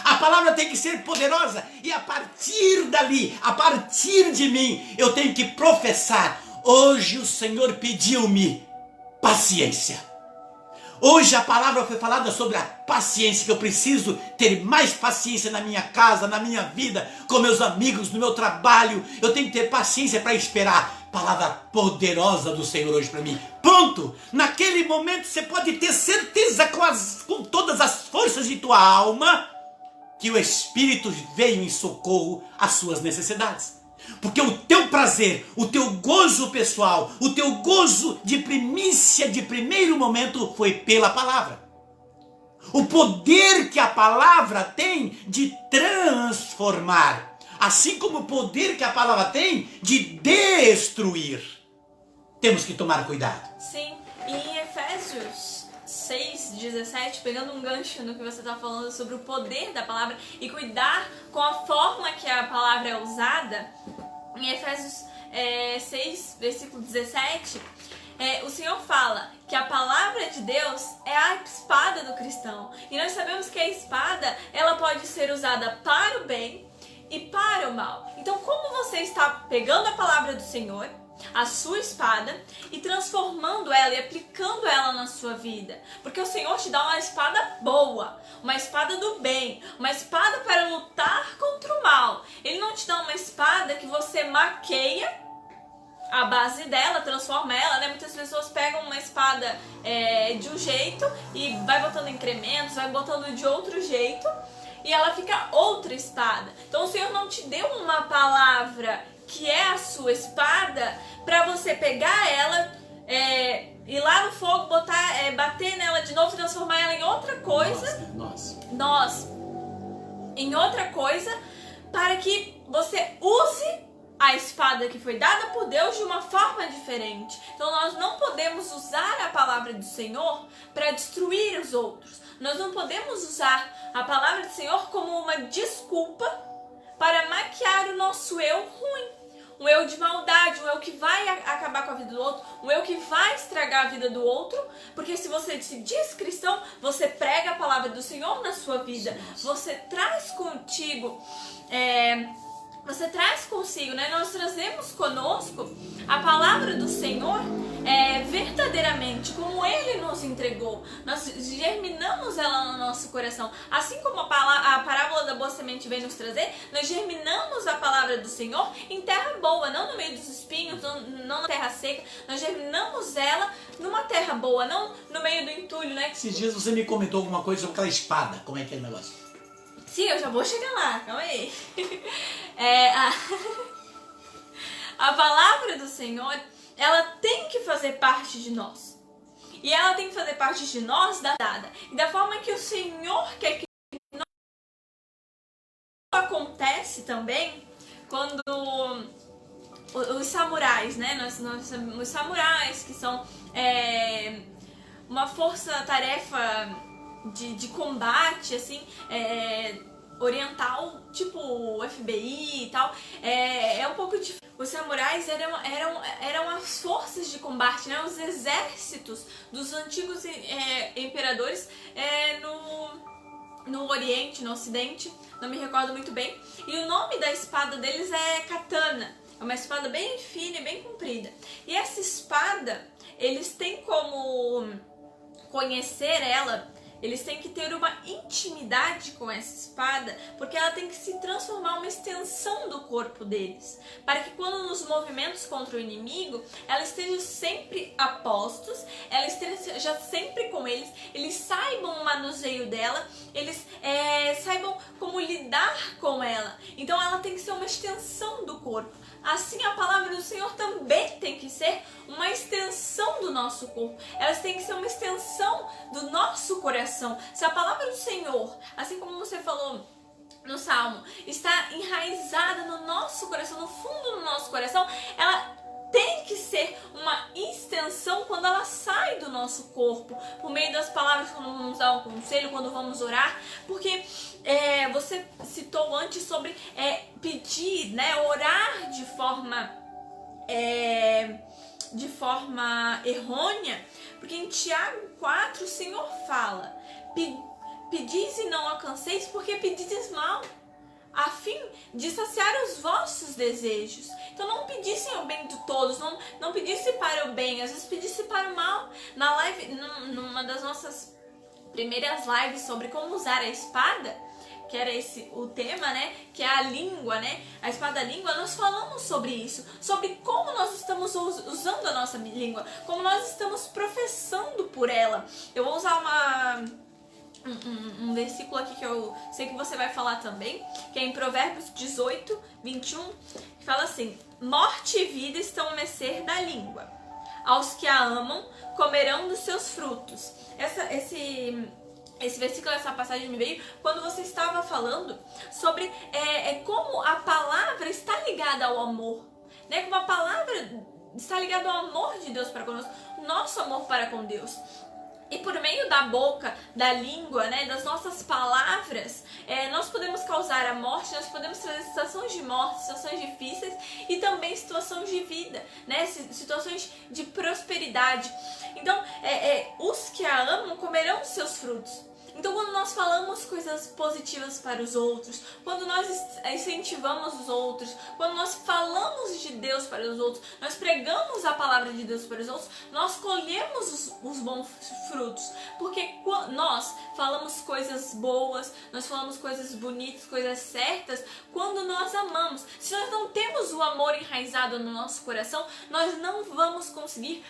A palavra tem que ser poderosa e a partir dali, a partir de mim, eu tenho que professar. Hoje o Senhor pediu-me paciência. Hoje a palavra foi falada sobre a paciência, que eu preciso ter mais paciência na minha casa, na minha vida, com meus amigos, no meu trabalho. Eu tenho que ter paciência para esperar. Palavra poderosa do Senhor hoje para mim. Pronto! Naquele momento você pode ter certeza com todas as forças de tua alma que o Espírito veio em socorro às suas necessidades. Porque o teu prazer, o teu gozo pessoal, o teu gozo de primícia, de primeiro momento, foi pela palavra. O poder que a palavra tem de transformar, assim como o poder que a palavra tem de destruir. Temos que tomar cuidado. Sim, e em Efésios 6:17, pegando um gancho no que você está falando sobre o poder da palavra e cuidar com a forma que a palavra é usada, em Efésios 6, versículo 17, o Senhor fala que a palavra de Deus é a espada do cristão. E nós sabemos que a espada, ela pode ser usada para o bem e para o mal. Então, como você está pegando a palavra do Senhor, a sua espada, e transformando ela e aplicando ela na sua vida? Porque o Senhor te dá uma espada boa, uma espada do bem, uma espada para lutar contra o mal. Ele não te dá uma espada que você maqueia a base dela, transforma ela, né? Muitas pessoas pegam uma espada de um jeito e vai botando incrementos, vai botando de outro jeito e ela fica outra espada. Então o Senhor não te deu uma palavra que é a sua espada para você pegar ela, ir lá no fogo, bater nela de novo, transformar ela em outra coisa. Em outra coisa, para que você use a espada que foi dada por Deus de uma forma diferente. Então nós não podemos usar a palavra do Senhor para destruir os outros. Nós não podemos usar a palavra do Senhor como uma desculpa para maquiar o nosso eu ruim. Um eu de maldade, um eu que vai acabar com a vida do outro, um eu que vai estragar a vida do outro, porque se você se diz cristão, você prega a palavra do Senhor na sua vida, você traz contigo, você traz consigo, né? Nós trazemos conosco a palavra do Senhor verdadeiramente, como Ele nos entregou. Nós germinamos ela no nosso coração. Assim como a parábola da boa semente vem nos trazer, nós germinamos a palavra do Senhor em terra boa, não no meio dos espinhos, não na terra seca. Nós germinamos ela numa terra boa, não no meio do entulho, né? Esses dias você me comentou alguma coisa sobre aquela espada. Como é que é o negócio? Sim, eu já vou chegar lá, calma aí. A palavra do Senhor, ela tem que fazer parte de nós. E ela tem que fazer parte de nós dada. E da forma que o Senhor quer que nós... Acontece também quando os samurais, né? Os samurais, que são uma força-tarefa de combate, assim, oriental, tipo o FBI e tal, um pouco diferente. Os samurais eram as forças de combate, né? Os exércitos dos antigos imperadores no Oriente, no Ocidente, não me recordo muito bem. E o nome da espada deles é katana. É uma espada bem fina e bem comprida. E essa espada, eles têm como conhecer ela, eles têm que ter uma intimidade com essa espada, porque ela tem que se transformar uma extensão do corpo deles, para que quando nos movimentos contra o inimigo, ela esteja sempre a postos, ela esteja sempre com eles saibam o manuseio dela, eles saibam como lidar com ela. Então ela tem que ser uma extensão do corpo. Assim a palavra do Senhor também tem que ser uma extensão do nosso corpo. Elas têm que ser uma extensão do nosso coração. Se a palavra do Senhor, assim como você falou no Salmo, está enraizada no nosso coração, no fundo do nosso coração, ela tem que ser uma extensão quando ela sai do nosso corpo, por meio das palavras, quando vamos dar um conselho, quando vamos orar, porque você citou antes sobre pedir, né, orar de forma errônea, porque em Tiago 4 o Senhor fala: pedis e não alcanceis, porque pedis mal, a fim de saciar os vossos desejos. Então não pedissem o bem de todos, não pedisse para o bem, às vezes pedisse para o mal. Na live, numa das nossas primeiras lives sobre como usar a espada, que era esse o tema, né, que é a língua, né, a espada da língua, nós falamos sobre isso, sobre como nós estamos usando a nossa língua, como nós estamos professando por ela. Eu vou usar um versículo aqui que eu sei que você vai falar também, que é em Provérbios 18, 21, que fala assim: morte e vida estão a mercê da língua, aos que a amam comerão dos seus frutos. Esse versículo, essa passagem me veio quando você estava falando sobre como a palavra está ligada ao amor, né? Como a palavra está ligada ao amor de Deus para conosco, o nosso amor para com Deus. E por meio da boca, da língua, né, das nossas palavras, nós podemos causar a morte, nós podemos trazer situações de morte, situações difíceis e também situações de vida, né, situações de prosperidade. Então, os que a amam comerão os seus frutos. Então, quando nós falamos coisas positivas para os outros, quando nós incentivamos os outros, quando nós falamos de Deus para os outros, nós pregamos a palavra de Deus para os outros, nós colhemos os bons frutos. Porque nós falamos coisas boas, nós falamos coisas bonitas, coisas certas, quando nós amamos. Se nós não temos o amor enraizado no nosso coração, nós não vamos conseguir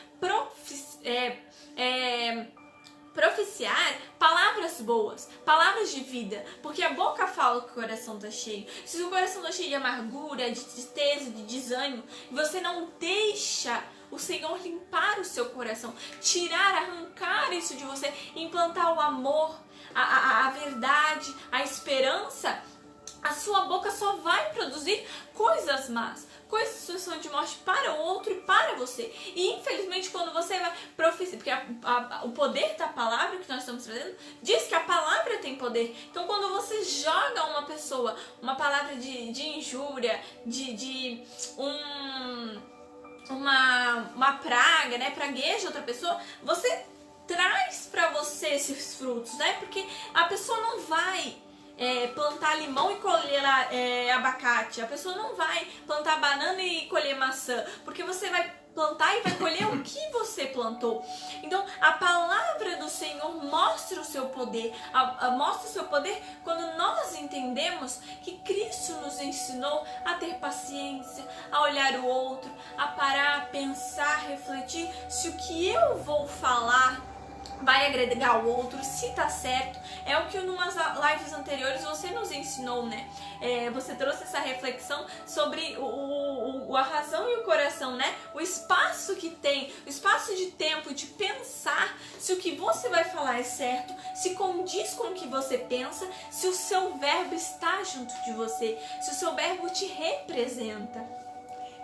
propiciar palavras boas, palavras de vida, porque a boca fala que o coração está cheio. Se o coração está cheio de amargura, de tristeza, de desânimo, e você não deixa o Senhor limpar o seu coração, tirar, arrancar isso de você, implantar o amor, a verdade, a esperança, a sua boca só vai produzir coisas más, coisas de situação de morte para o outro e para você. E infelizmente quando você vai profetizar, porque o poder da palavra que nós estamos trazendo diz que a palavra tem poder. Então quando você joga uma pessoa uma palavra de injúria, de uma praga, né, pragueja outra pessoa, você traz para você esses frutos, né? Porque a pessoa não vai plantar limão e colher abacate. A pessoa não vai plantar banana e colher maçã, porque você vai plantar e vai colher o que você plantou. Então, a palavra do Senhor mostra o seu poder. Mostra o seu poder quando nós entendemos que Cristo nos ensinou a ter paciência, a olhar o outro, a parar, pensar, refletir se o que eu vou falar vai agregar o outro, se tá certo. É o que em umas lives anteriores você nos ensinou, né? Você trouxe essa reflexão sobre a razão e o coração, né? O espaço que tem, o espaço de tempo de pensar se o que você vai falar é certo, se condiz com o que você pensa, se o seu verbo está junto de você, se o seu verbo te representa.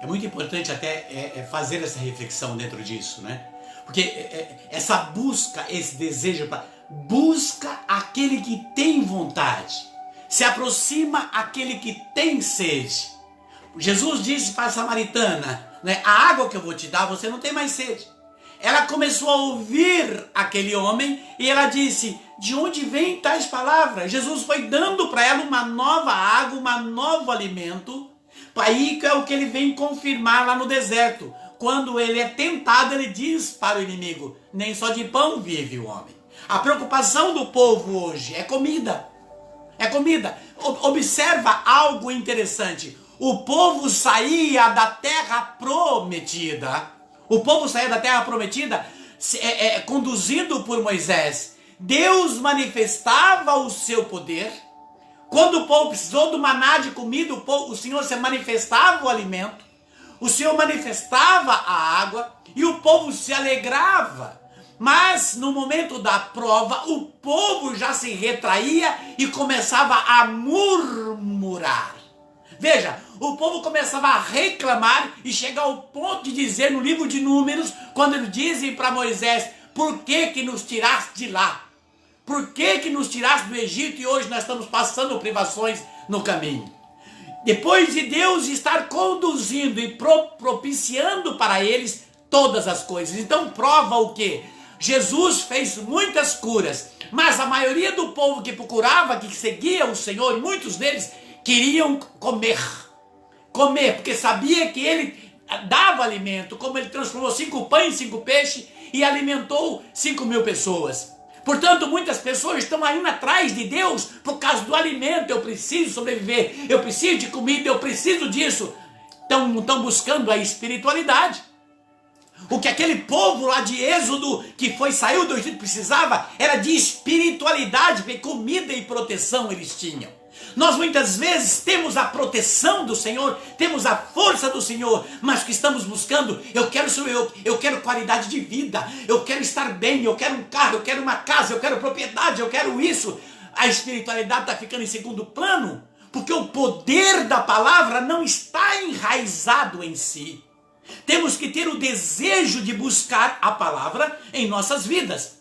É muito importante até fazer essa reflexão dentro disso, né? Porque essa busca, esse desejo, busca aquele que tem vontade, se aproxima aquele que tem sede. Jesus disse para a samaritana, né, a água que eu vou te dar, você não tem mais sede. Ela começou a ouvir aquele homem e ela disse, de onde vêm tais palavras? Jesus foi dando para ela uma nova água, um novo alimento. Aí é o que ele vem confirmar lá no deserto. Quando ele é tentado, ele diz para o inimigo, nem só de pão vive o homem. A preocupação do povo hoje é comida. É comida. Observa algo interessante. O povo saía da terra prometida. O povo saía da terra prometida conduzido por Moisés. Deus manifestava o seu poder. Quando o povo precisou do maná de comida, o Senhor se manifestava o alimento. O Senhor manifestava a água e o povo se alegrava. Mas no momento da prova, o povo já se retraía e começava a murmurar. Veja, o povo começava a reclamar e chega ao ponto de dizer no livro de Números, quando eles dizem para Moisés, por que nos tiraste de lá? Por que nos tiraste do Egito e hoje nós estamos passando privações no caminho? Depois de Deus estar conduzindo e propiciando para eles todas as coisas. Então prova o quê? Jesus fez muitas curas, mas a maioria do povo que procurava, que seguia o Senhor, muitos deles queriam comer, porque sabia que ele dava alimento, como ele transformou 5 pães em 5 peixes e alimentou 5.000 pessoas. Portanto, muitas pessoas estão indo atrás de Deus por causa do alimento. Eu preciso sobreviver, eu preciso de comida, eu preciso disso. Estão buscando a espiritualidade. O que aquele povo lá de Êxodo, que saiu do Egito, precisava era de espiritualidade, porque comida e proteção eles tinham. Nós muitas vezes temos a proteção do Senhor, temos a força do Senhor, mas o que estamos buscando, eu quero qualidade de vida, eu quero estar bem, eu quero um carro, eu quero uma casa, eu quero propriedade, eu quero isso. A espiritualidade está ficando em segundo plano, porque o poder da palavra não está enraizado em si. Temos que ter o desejo de buscar a palavra em nossas vidas.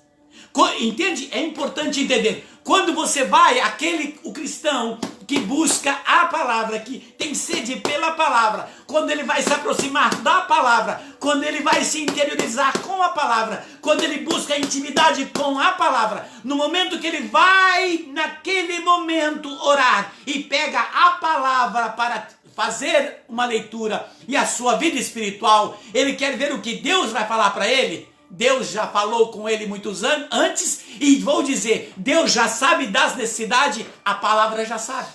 Entende? É importante entender. Quando você vai, o cristão que busca a palavra, que tem sede pela palavra, quando ele vai se aproximar da palavra, quando ele vai se interiorizar com a palavra, quando ele busca intimidade com a palavra, no momento que ele vai, naquele momento, orar e pega a palavra para fazer uma leitura e a sua vida espiritual, ele quer ver o que Deus vai falar para ele. Deus já falou com ele muitos anos antes e vou dizer, Deus já sabe das necessidades, a palavra já sabe.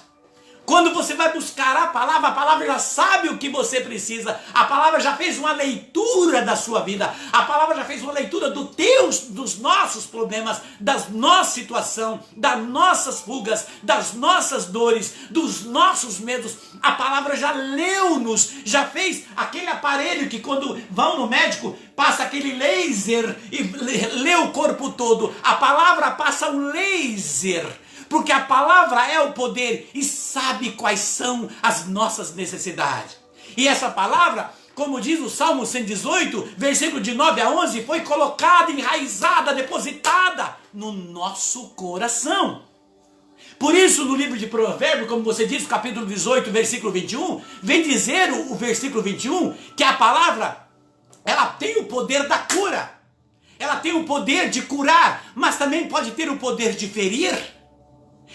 Quando você vai buscar a palavra já sabe o que você precisa. A palavra já fez uma leitura da sua vida. A palavra já fez uma leitura dos nossos problemas, da nossa situação, das nossas fugas, das nossas dores, dos nossos medos. A palavra já leu-nos, já fez aquele aparelho que quando vão no médico, passa aquele laser e lê o corpo todo. A palavra passa um laser. Porque a palavra é o poder e sabe quais são as nossas necessidades. E essa palavra, como diz o Salmo 118, versículo de 9 a 11, foi colocada, enraizada, depositada no nosso coração. Por isso, no livro de Provérbios, como você diz, capítulo 18, versículo 21, vem dizer o versículo 21, que a palavra, ela tem o poder da cura. ela tem o poder de curar, mas também pode ter o poder de ferir.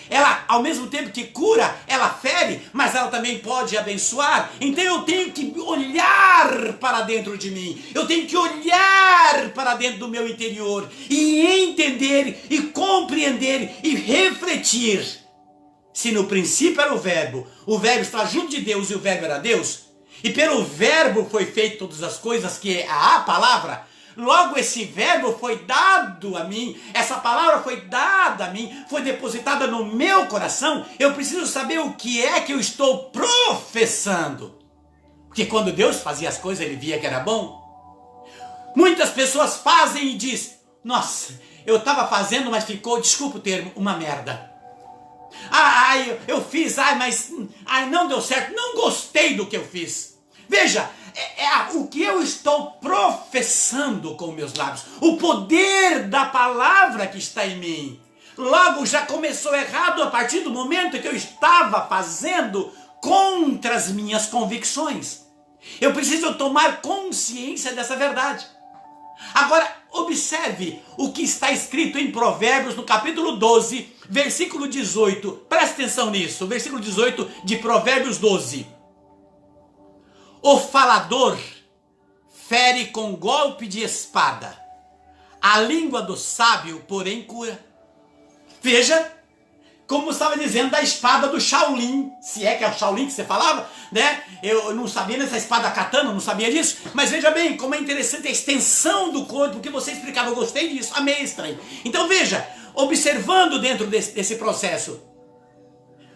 Ela, ao mesmo tempo que cura, ela fere, mas ela também pode abençoar. Então eu tenho que olhar para dentro de mim. Eu tenho que olhar para dentro do meu interior e entender e compreender e refletir. Se no princípio era o verbo está junto de Deus e o verbo era Deus, e pelo verbo foi feito todas as coisas, que é a palavra. Logo esse verbo foi dado a mim, essa palavra foi dada a mim, foi depositada no meu coração. Eu preciso saber o que é que eu estou professando. Porque quando Deus fazia as coisas, Ele via que era bom. Muitas pessoas fazem e dizem: nossa, eu estava fazendo, mas ficou, desculpa o termo, uma merda. Eu fiz, mas não deu certo, não gostei do que eu fiz. Veja, o que eu estou professando com meus lábios, o poder da palavra que está em mim. Logo já começou errado a partir do momento que eu estava fazendo contra as minhas convicções. Eu preciso tomar consciência dessa verdade. Agora, observe o que está escrito em Provérbios, no capítulo 12, versículo 18. Preste atenção nisso, versículo 18 de Provérbios 12. O falador fere com golpe de espada, a língua do sábio, porém, cura. Veja, como estava dizendo da espada do Shaolin, se é que é o Shaolin que você falava, né? Eu não sabia dessa espada katana, não sabia disso, mas veja bem como é interessante a extensão do corpo, que você explicava, eu gostei disso, amei, estranho. Então veja, observando dentro desse processo,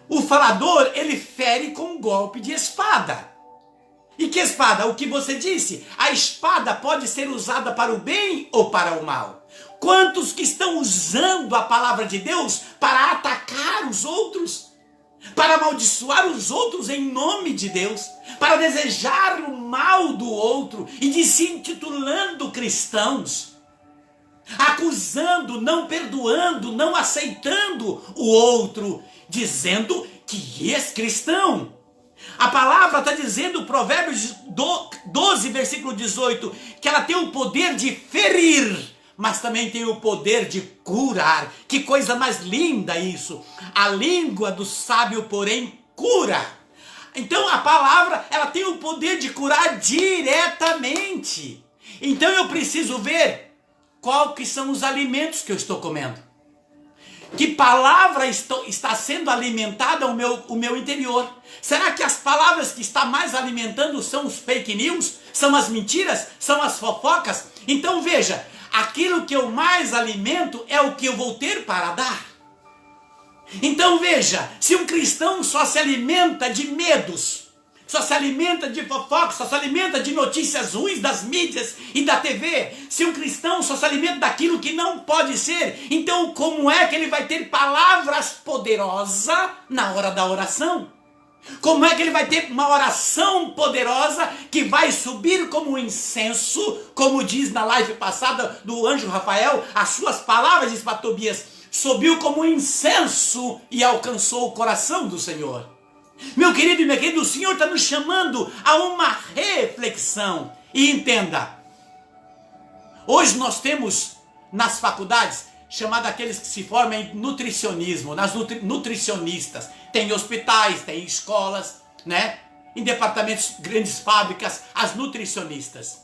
o falador, ele fere com um golpe de espada. E que espada? O que você disse? A espada pode ser usada para o bem ou para o mal. Quantos que estão usando a palavra de Deus para atacar os outros? Para amaldiçoar os outros em nome de Deus? Para desejar o mal do outro e de se intitulando cristãos? Acusando, não perdoando, não aceitando o outro, dizendo que é cristão. A palavra está dizendo, Provérbios 12, versículo 18, que ela tem o poder de ferir, mas também tem o poder de curar. Que coisa mais linda isso! A língua do sábio, porém, cura. Então a palavra, ela tem o poder de curar diretamente. Então eu preciso ver qual que são os alimentos que eu estou comendo. Que palavra está sendo alimentada o meu interior? Será que as palavras que está mais alimentando são os fake news? São as mentiras? São as fofocas? Então veja, aquilo que eu mais alimento é o que eu vou ter para dar. Então veja, se um cristão só se alimenta de medos, só se alimenta de fofocas, só se alimenta de notícias ruins das mídias e da TV, se um cristão só se alimenta daquilo que não pode ser, então como é que ele vai ter palavras poderosas na hora da oração? Como é que ele vai ter uma oração poderosa que vai subir como um incenso, como diz na live passada do anjo Rafael, as suas palavras, diz para Tobias, subiu como um incenso e alcançou o coração do Senhor. Meu querido e minha querida, o Senhor está nos chamando a uma reflexão. E entenda, hoje nós temos nas faculdades, chamado aqueles que se formam em nutricionismo, nas nutricionistas. Tem hospitais, tem escolas, né? Em departamentos, grandes fábricas, as nutricionistas,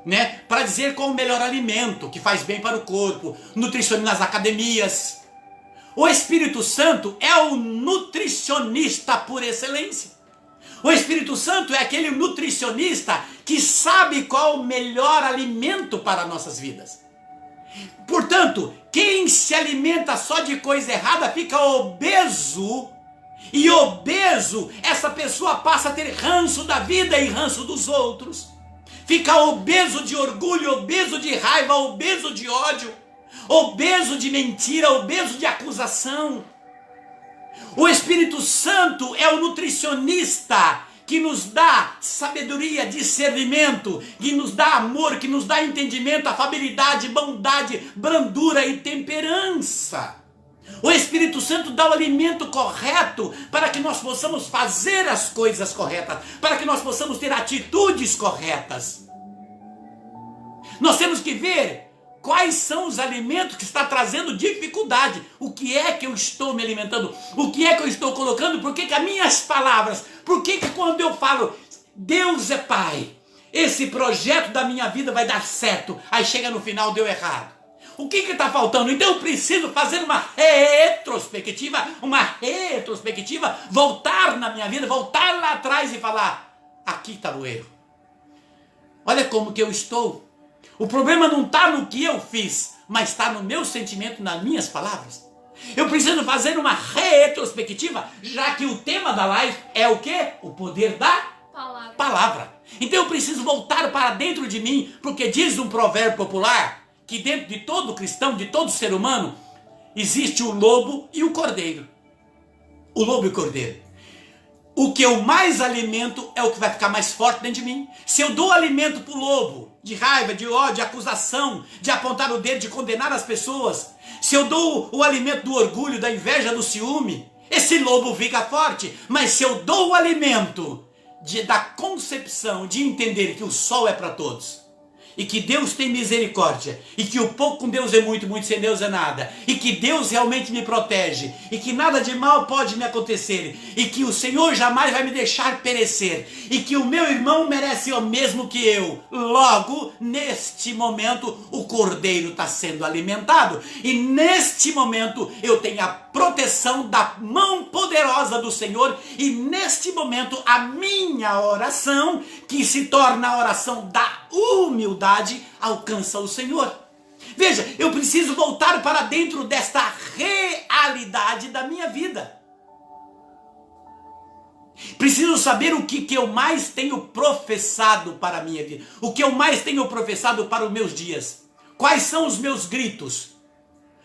né? Para dizer qual o melhor alimento, que faz bem para o corpo. Nutricionistas nas academias. O Espírito Santo é o nutricionista por excelência. O Espírito Santo é aquele nutricionista que sabe qual o melhor alimento para nossas vidas. Portanto, quem se alimenta só de coisa errada fica obeso. E obeso, essa pessoa passa a ter ranço da vida e ranço dos outros. Fica obeso de orgulho, obeso de raiva, obeso de ódio, obeso de mentira, obeso de acusação. O Espírito Santo é o nutricionista que nos dá sabedoria, discernimento, que nos dá amor, que nos dá entendimento, afabilidade, bondade, brandura e temperança. O Espírito Santo dá o alimento correto para que nós possamos fazer as coisas corretas, para que nós possamos ter atitudes corretas. Nós temos que ver Quais são os alimentos que está trazendo dificuldade? O que é que eu estou me alimentando? O que é que eu estou colocando? Por que que as minhas palavras? Por que que quando eu falo, Deus é Pai, esse projeto da minha vida vai dar certo, aí chega no final, deu errado? O que está faltando? Então eu preciso fazer uma retrospectiva, voltar na minha vida, voltar lá atrás e falar, aqui está o erro. Olha como que eu estou. O problema não está no que eu fiz, mas está no meu sentimento, nas minhas palavras. Eu preciso fazer uma retrospectiva, já que o tema da live é o quê? O poder da palavra. Então eu preciso voltar para dentro de mim, porque diz um provérbio popular, que dentro de todo cristão, de todo ser humano, existe o lobo e o cordeiro. O lobo e o cordeiro. O que eu mais alimento é o que vai ficar mais forte dentro de mim. Se eu dou alimento para o lobo, de raiva, de ódio, de acusação, de apontar o dedo, de condenar as pessoas, se eu dou o alimento do orgulho, da inveja, do ciúme, esse lobo fica forte. Mas se eu dou o alimento da concepção, de entender que o sol é para todos, e que Deus tem misericórdia, e que o pouco com Deus é muito, muito sem Deus é nada, e que Deus realmente me protege, e que nada de mal pode me acontecer, e que o Senhor jamais vai me deixar perecer, e que o meu irmão merece o mesmo que eu. Logo, neste momento, o cordeiro está sendo alimentado, e neste momento eu tenho a proteção da mão poderosa do Senhor, e neste momento a minha oração, que se torna a oração da humildade, alcança o Senhor. Veja, eu preciso voltar para dentro desta realidade da minha vida. Preciso saber o que eu mais tenho professado para a minha vida, o que eu mais tenho professado para os meus dias. Quais são os meus gritos?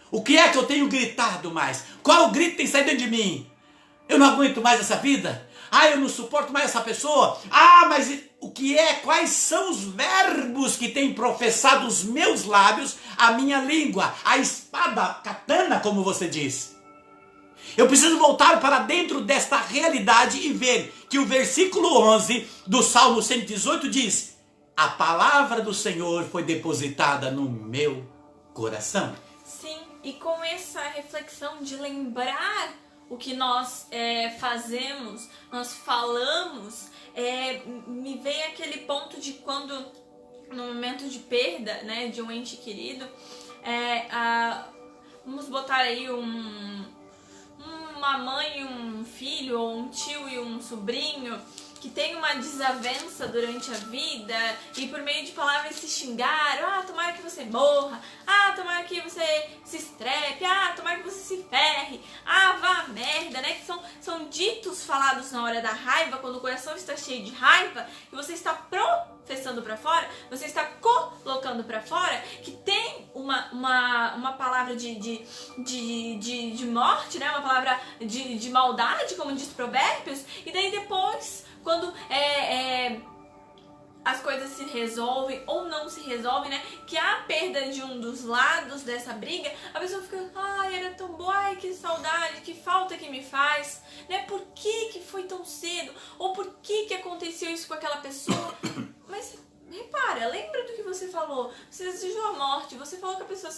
O que é que eu tenho gritado mais? Qual grito que tem saído dentro de mim? Eu não aguento mais essa vida? Ah, eu não suporto mais essa pessoa? Ah, mas o que é? Quais são os verbos que têm professado os meus lábios, a minha língua, a espada, katana, como você diz? Eu preciso voltar para dentro desta realidade e ver que o versículo 11 do Salmo 118 diz: a palavra do Senhor foi depositada no meu coração. Sim, e com essa reflexão de lembrar o que nós fazemos, nós falamos, me vem aquele ponto de quando, no momento de perda, né, de um ente querido, vamos botar aí uma mãe e um filho, ou um tio e um sobrinho, que tem uma desavença durante a vida e por meio de palavras se xingaram. Ah, tomara que você morra. Ah, tomara que você se estrepe. Ah, tomara que você se ferre. Ah, vá a merda, né? Que são ditos falados na hora da raiva, quando o coração está cheio de raiva, que você está professando para fora, você está colocando para fora, que tem uma palavra de morte, né? Uma palavra de maldade, como diz Provérbios, e daí depois, quando as coisas se resolvem ou não se resolvem, né? Que há a perda de um dos lados dessa briga, a pessoa fica, ai, era tão boa, ai, que saudade, que falta que me faz, né? Por que foi tão cedo? Ou por que aconteceu isso com aquela pessoa? Mas repara, lembra do que você falou? Você desejou a morte, você falou que a pessoa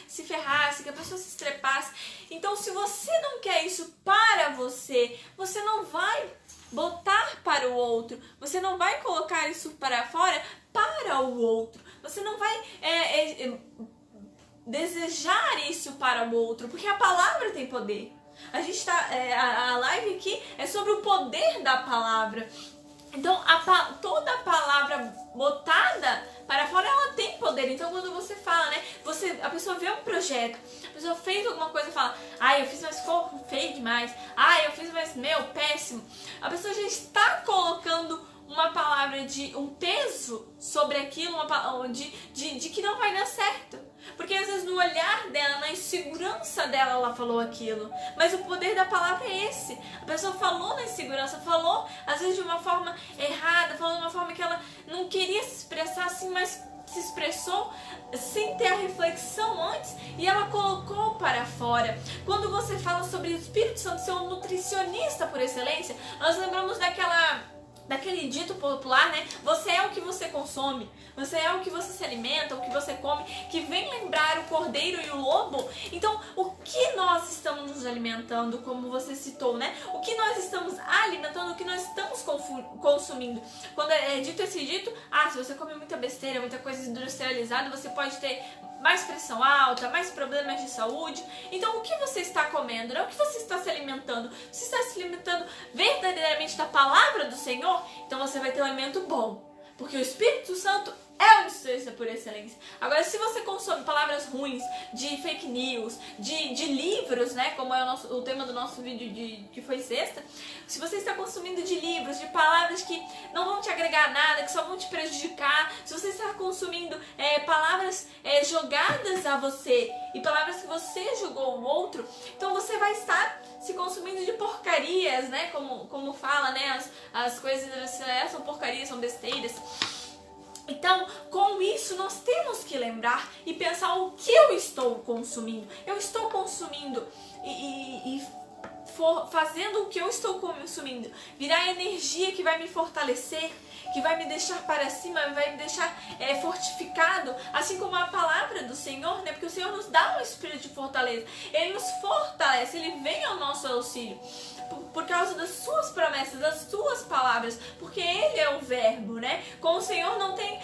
se ferrasse, que a pessoa se estrepasse. Então, se você não quer isso para você, você não vai botar para o outro, você não vai colocar isso para fora para o outro, você não vai desejar isso para o outro, porque a palavra tem poder. A gente tá, a live aqui é sobre o poder da palavra. Então, toda a palavra botada para fora, ela tem poder. Então, quando você fala, né? A pessoa vê um projeto, a pessoa fez alguma coisa e fala, eu fiz, mas ficou feio demais. Eu fiz, mas, péssimo. A pessoa já está colocando uma palavra de um peso sobre aquilo, de que não vai dar certo. Porque às vezes no olhar dela, na insegurança dela, ela falou aquilo. Mas o poder da palavra é esse. A pessoa falou na insegurança, falou às vezes de uma forma errada, falou de uma forma que ela não queria se expressar assim, mas se expressou sem ter a reflexão antes e ela colocou para fora. Quando você fala sobre o Espírito Santo ser um nutricionista por excelência, nós lembramos daquela daquele dito popular, né? Você é o que você consome, você é o que você se alimenta, o que você come, que vem lembrar o cordeiro e o lobo. Então, o que nós estamos nos alimentando, como você citou, né? O que nós estamos alimentando, o que nós estamos consumindo. Quando é dito esse dito, se você come muita besteira, muita coisa industrializada, você pode ter mais pressão alta, mais problemas de saúde. Então, o que você está comendo, né? O que você está se alimentando? Você está se alimentando verdadeiramente da palavra do Senhor? Então, você vai ter um alimento bom, porque o Espírito Santo é o nutricionista por excelência. Agora, se você consome palavras ruins, de fake news, de livros, né, como é o tema do nosso vídeo que foi sexta, se você está consumindo de livros, de palavras que não vão te agregar nada, que só vão te prejudicar, se você está consumindo palavras jogadas a você e palavras que você julgou o outro, então você vai estar se consumindo de porcarias, né, como fala, né, as coisas são porcarias, são besteiras. Então, com isso, nós temos que lembrar e pensar o que eu estou consumindo. Eu estou consumindo fazendo o que eu estou consumindo virar energia que vai me fortalecer, que vai me deixar para cima, vai me deixar fortificado, assim como a palavra do Senhor, né? Porque o Senhor nos dá um espírito de fortaleza, Ele nos fortalece, Ele vem ao nosso auxílio, por causa das suas promessas, das suas palavras, porque Ele é o verbo, né? Com o Senhor não tem,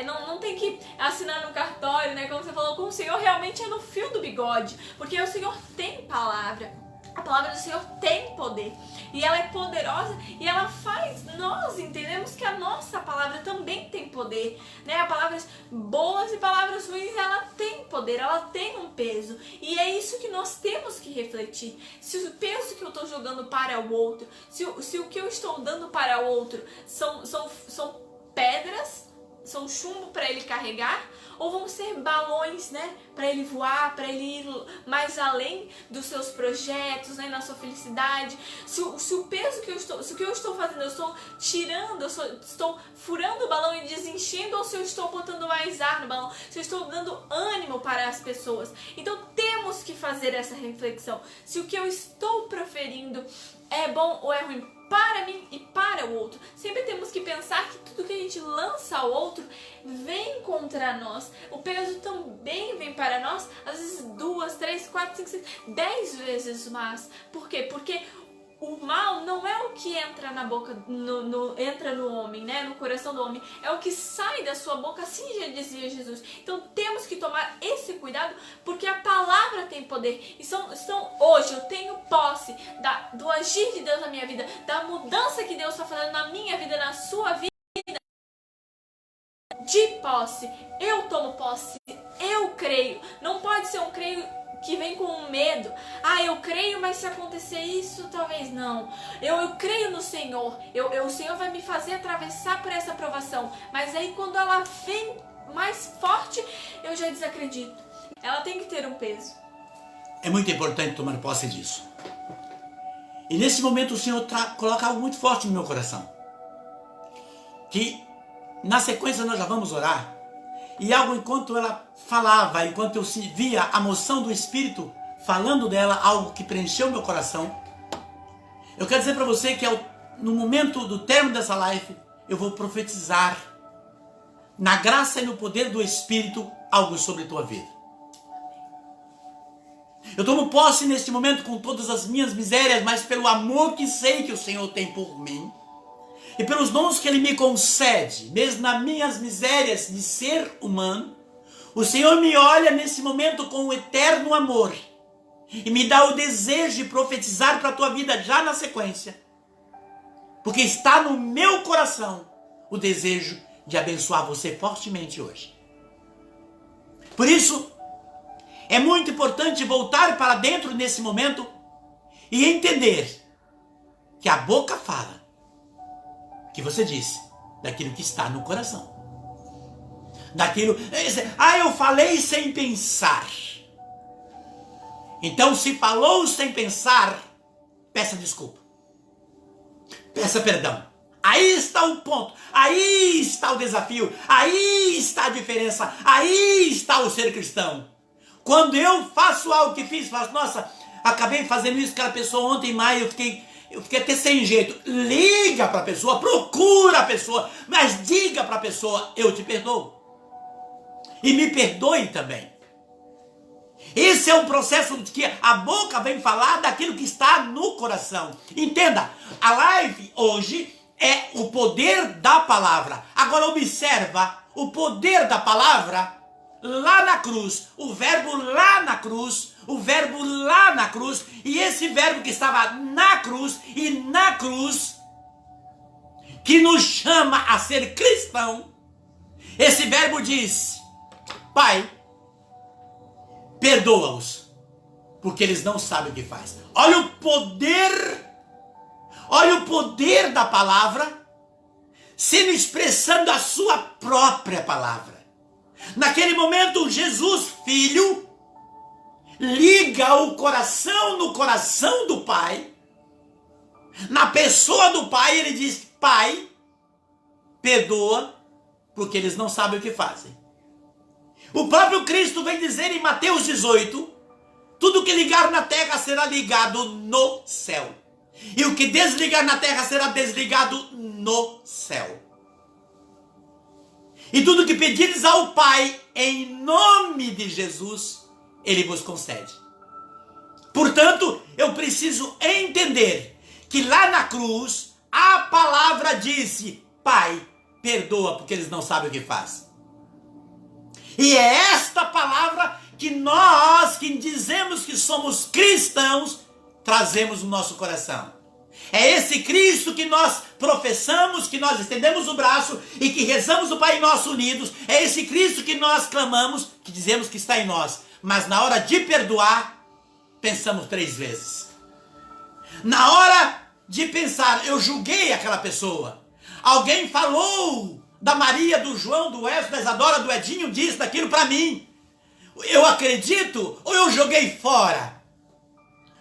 não tem que assinar no cartório, né? Como você falou, com o Senhor realmente é no fio do bigode, porque o Senhor tem palavra. A palavra do Senhor tem poder, e ela é poderosa, e ela faz nós entendemos que a nossa palavra também tem poder, né? Palavras boas e palavras ruins, ela tem poder, ela tem um peso, e é isso que nós temos que refletir. Se o peso que eu estou jogando para o outro, se o que eu estou dando para o outro são pedras, são chumbo para ele carregar, ou vão ser balões, né, para ele voar, para ele ir mais além dos seus projetos, né, na sua felicidade. Se o peso que eu estou, se o que eu estou fazendo, eu estou tirando, estou furando o balão e desenchendo, ou se eu estou botando mais ar no balão, se eu estou dando ânimo para as pessoas. Então temos que fazer essa reflexão. Se o que eu estou proferindo é bom ou é ruim para mim e para o outro. Sempre temos que pensar que tudo que a gente lança ao outro vem contra nós. O peso também vem para nós, às vezes 2, 3, 4, 5, 6, 10 vezes mais. Por quê? Porque o mal não é o que entra na boca, entra no homem, né? No coração do homem. É o que sai da sua boca, assim já dizia Jesus. Então temos que tomar esse cuidado, porque a palavra tem poder. E hoje eu tenho posse do agir de Deus na minha vida, da mudança que Deus está fazendo na minha vida, na sua vida. De posse, eu tomo posse, eu creio. Não pode ser um creio que vem com medo. Eu creio, mas se acontecer isso, talvez não. Eu creio no Senhor. O Senhor vai me fazer atravessar por essa provação. Mas aí quando ela vem mais forte, eu já desacredito. Ela tem que ter um peso. É muito importante tomar posse disso. E nesse momento o Senhor coloca algo muito forte no meu coração. Que na sequência nós já vamos orar. E algo enquanto ela falava, enquanto eu via a moção do Espírito falando dela, algo que preencheu meu coração. Eu quero dizer para você que no momento do término dessa live, eu vou profetizar na graça e no poder do Espírito algo sobre a tua vida. Eu tomo posse neste momento com todas as minhas misérias, mas pelo amor que sei que o Senhor tem por mim, e pelos dons que Ele me concede, mesmo nas minhas misérias de ser humano, o Senhor me olha nesse momento com um eterno amor e me dá o desejo de profetizar para a tua vida já na sequência, porque está no meu coração o desejo de abençoar você fortemente hoje. Por isso, é muito importante voltar para dentro nesse momento e entender que a boca fala que você disse, daquilo que está no coração. Daquilo, eu falei sem pensar. Então, se falou sem pensar, peça desculpa. Peça perdão. Aí está o ponto, aí está o desafio, aí está a diferença, aí está o ser cristão. Quando eu faço algo que fiz, nossa, acabei fazendo isso com aquela pessoa ontem, mas eu fiquei eu fiquei até sem jeito. Liga para a pessoa, procura a pessoa, mas diga para a pessoa, eu te perdoo. E me perdoe também. Esse é um processo de que a boca vem falar daquilo que está no coração. Entenda, a live hoje é o poder da palavra. Agora observa o poder da palavra lá na cruz. O verbo lá na cruz, o verbo lá na cruz. E esse verbo que estava na cruz e na cruz, que nos chama a ser cristão. Esse verbo diz, Pai, perdoa-os, porque eles não sabem o que faz. Olha o poder da palavra sendo expressando a sua própria palavra. Naquele momento, Jesus, Filho, liga o coração no coração do Pai. Na pessoa do Pai, ele diz, Pai, perdoa, porque eles não sabem o que fazem. O próprio Cristo vem dizer em Mateus 18, tudo que ligar na terra será ligado no céu. E o que desligar na terra será desligado no céu. E tudo que pedires ao Pai, em nome de Jesus, Ele vos concede. Portanto, eu preciso entender que lá na cruz, a palavra disse, Pai, perdoa, porque eles não sabem o que fazem. E é esta palavra que nós, que dizemos que somos cristãos, trazemos no nosso coração. É esse Cristo que nós professamos, que nós estendemos o braço e que rezamos o Pai Nosso unidos. É esse Cristo que nós clamamos, que dizemos que está em nós. Mas na hora de perdoar, pensamos 3 vezes. Na hora de pensar, eu julguei aquela pessoa. Alguém falou da Maria, do João, do Edson, da Isadora, do Edinho, disso, daquilo para mim. Eu acredito ou eu joguei fora?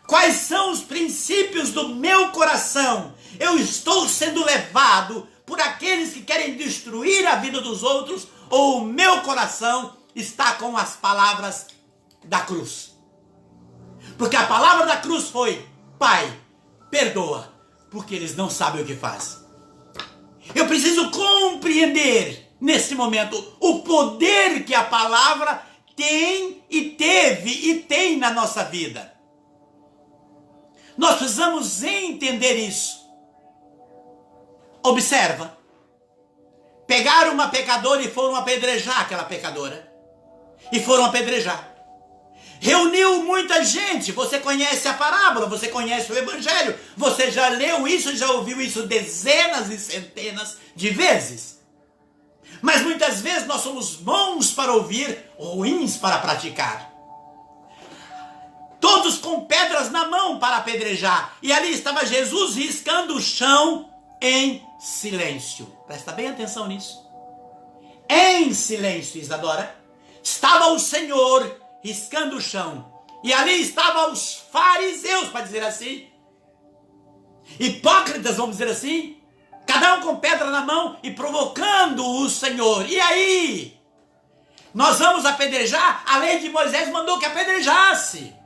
Quais são os princípios do meu coração? Eu estou sendo levado por aqueles que querem destruir a vida dos outros, ou o meu coração está com as palavras da cruz? Porque a palavra da cruz foi, Pai, perdoa, porque eles não sabem o que fazem. Eu preciso compreender, nesse momento, o poder que a palavra tem e teve e tem na nossa vida. Nós precisamos entender isso. Observa. Pegaram uma pecadora e foram apedrejar aquela pecadora. E foram apedrejar. Reuniu muita gente. Você conhece a parábola, você conhece o evangelho. Você já leu isso, já ouviu isso dezenas e centenas de vezes. Mas muitas vezes nós somos bons para ouvir, ruins para praticar. Todos com pedras na mão para apedrejar. E ali estava Jesus riscando o chão em silêncio. Presta bem atenção nisso. Em silêncio, Isadora, estava o Senhor riscando o chão. E ali estavam os fariseus, para dizer assim. Hipócritas, vamos dizer assim. Cada um com pedra na mão e provocando o Senhor. E aí? Nós vamos apedrejar? A lei de Moisés mandou que apedrejasse.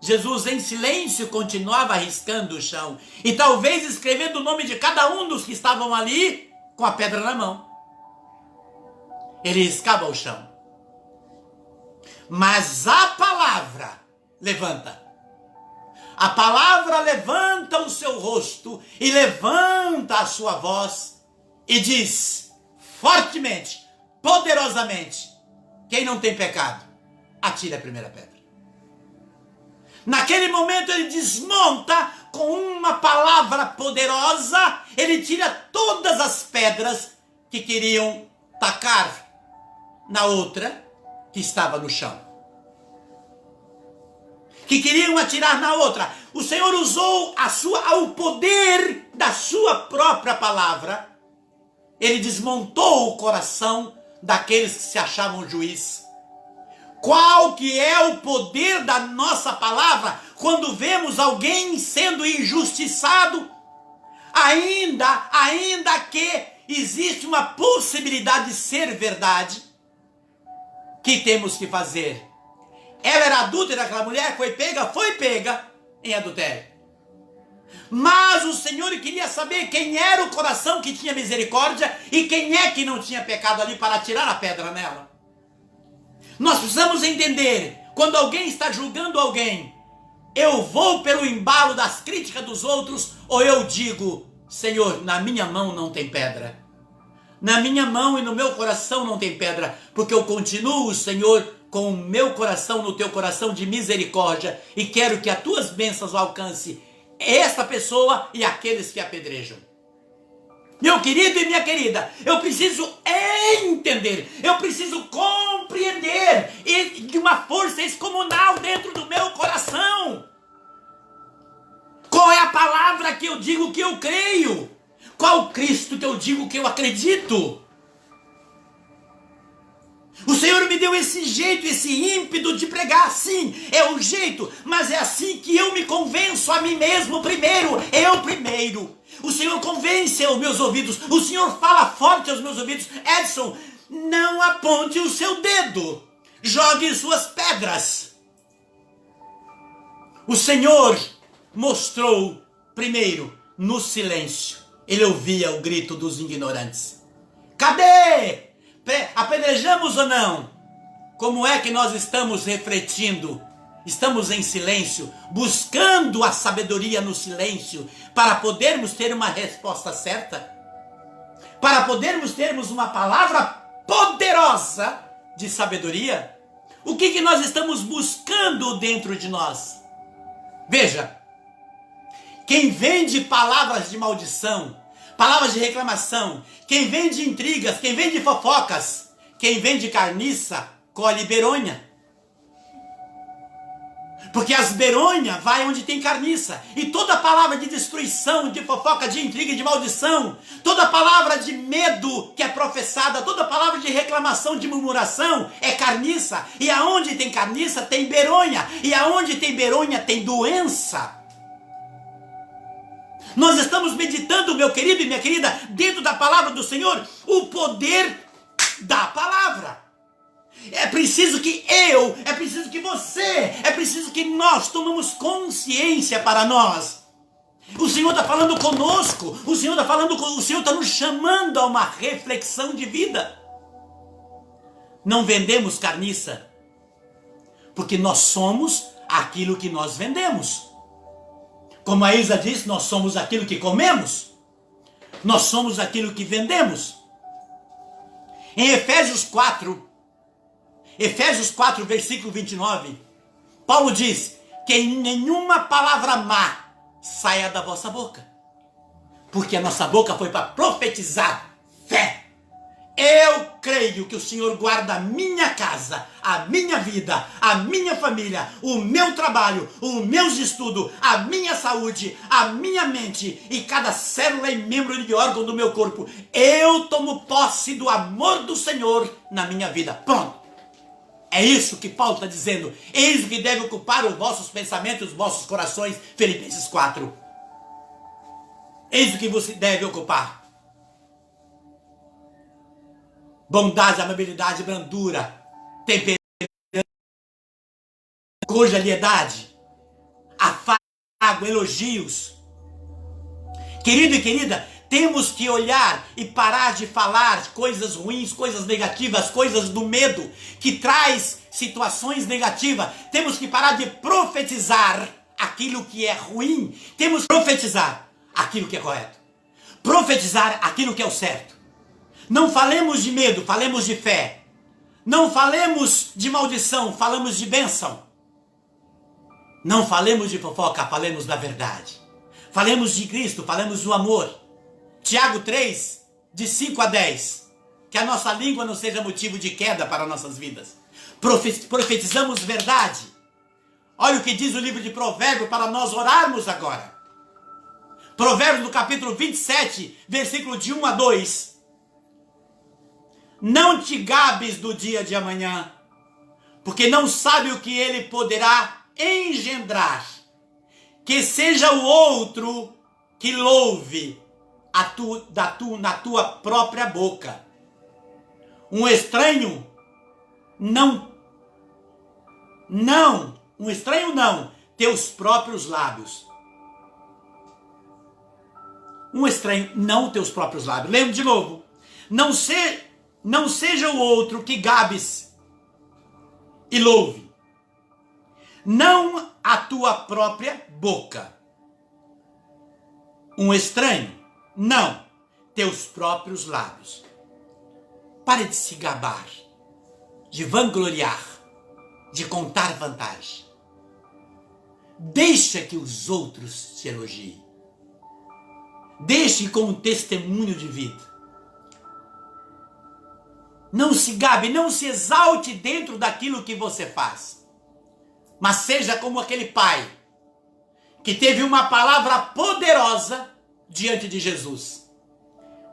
Jesus em silêncio continuava riscando o chão. E talvez escrevendo o nome de cada um dos que estavam ali com a pedra na mão. Ele riscava o chão. Mas a palavra levanta. A palavra levanta o seu rosto e levanta a sua voz e diz fortemente, poderosamente, quem não tem pecado, atire a primeira pedra. Naquele momento ele desmonta com uma palavra poderosa, ele tira todas as pedras que queriam tacar na outra que estava no chão. Que queriam atirar na outra. O Senhor usou o poder da sua própria palavra. Ele desmontou o coração daqueles que se achavam juiz. Qual que é o poder da nossa palavra quando vemos alguém sendo injustiçado? Ainda que existe uma possibilidade de ser verdade, que temos que fazer? Ela era adúltera, aquela mulher foi pega em adultério. Mas o Senhor queria saber quem era o coração que tinha misericórdia e quem é que não tinha pecado ali para tirar a pedra nela. Nós precisamos entender, quando alguém está julgando alguém, eu vou pelo embalo das críticas dos outros ou eu digo, Senhor, na minha mão não tem pedra. Na minha mão e no meu coração não tem pedra, porque eu continuo, Senhor, com o meu coração no teu coração de misericórdia e quero que as tuas bênçãos alcance esta pessoa e aqueles que apedrejam. Meu querido e minha querida, eu preciso entender, eu preciso compreender de uma força excomunal dentro do meu coração. Qual é a palavra que eu digo que eu creio? Qual o Cristo que eu digo que eu acredito? O Senhor me deu esse jeito, esse ímpeto de pregar. Sim, é o jeito, mas é assim que eu me convenço a mim mesmo primeiro. Eu primeiro. O Senhor convence os meus ouvidos. O Senhor fala forte aos meus ouvidos. Edson, não aponte o seu dedo. Jogue suas pedras. O Senhor mostrou primeiro no silêncio. Ele ouvia o grito dos ignorantes. Cadê? Apedrejamos ou não? Como é que nós estamos refletindo? Estamos em silêncio, buscando a sabedoria no silêncio, para podermos ter uma resposta certa? Para podermos termos uma palavra poderosa de sabedoria? O que nós estamos buscando dentro de nós? Veja, quem vende palavras de maldição, palavras de reclamação, quem vende intrigas, quem vende fofocas, quem vende carniça, colhe beronha. Porque as beronha vai onde tem carniça. E toda palavra de destruição, de fofoca, de intriga, de maldição, toda palavra de medo que é professada, toda palavra de reclamação, de murmuração é carniça. E aonde tem carniça tem beronha. E aonde tem beronha tem doença. Nós estamos meditando, meu querido e minha querida, dentro da palavra do Senhor, o poder da palavra. É preciso que é preciso que você, é preciso que nós tomemos consciência para nós. O Senhor está falando conosco, o Senhor está nos chamando a uma reflexão de vida. Não vendemos carniça, porque nós somos aquilo que nós vendemos. Como a Isa disse, nós somos aquilo que comemos. Nós somos aquilo que vendemos. Em Efésios 4, versículo 29, Paulo diz que nenhuma palavra má saia da vossa boca. Porque a nossa boca foi para profetizar fé. Eu creio que o Senhor guarda a minha casa, a minha vida, a minha família, o meu trabalho, os meus estudos, a minha saúde, a minha mente e cada célula e membro de órgão do meu corpo. Eu tomo posse do amor do Senhor na minha vida. Pronto. É isso que Paulo está dizendo. Eis o que deve ocupar os vossos pensamentos, os vossos corações. Filipenses 4. Eis o que você deve ocupar. Bondade, amabilidade, brandura, temperança, cordialidade, afago, elogios. Querido e querida, temos que olhar e parar de falar coisas ruins, coisas negativas, coisas do medo, que traz situações negativas. Temos que parar de profetizar aquilo que é ruim. Temos que profetizar aquilo que é correto. Profetizar aquilo que é o certo. Não falemos de medo, falemos de fé. Não falemos de maldição, falamos de bênção. Não falemos de fofoca, falemos da verdade. Falemos de Cristo, falemos do amor. Tiago 3, de 5 a 10. Que a nossa língua não seja motivo de queda para nossas vidas. Profetizamos verdade. Olha o que diz o livro de Provérbios para nós orarmos agora. Provérbios no capítulo 27, versículo de 1 a 2. Não te gabes do dia de amanhã, porque não sabe o que ele poderá engendrar. Que seja o outro que louve na tua própria boca. Um estranho não, teus próprios lábios. um estranho, não teus próprios lábios. Lembra de novo. Não seja o outro que gabes e louve. Não a tua própria boca. Um estranho, não teus próprios lábios. Pare de se gabar, de vangloriar, de contar vantagem. Deixa que os outros te elogiem. Deixe com um testemunho de vida. Não se gabe, não se exalte dentro daquilo que você faz. Mas seja como aquele pai que teve uma palavra poderosa diante de Jesus.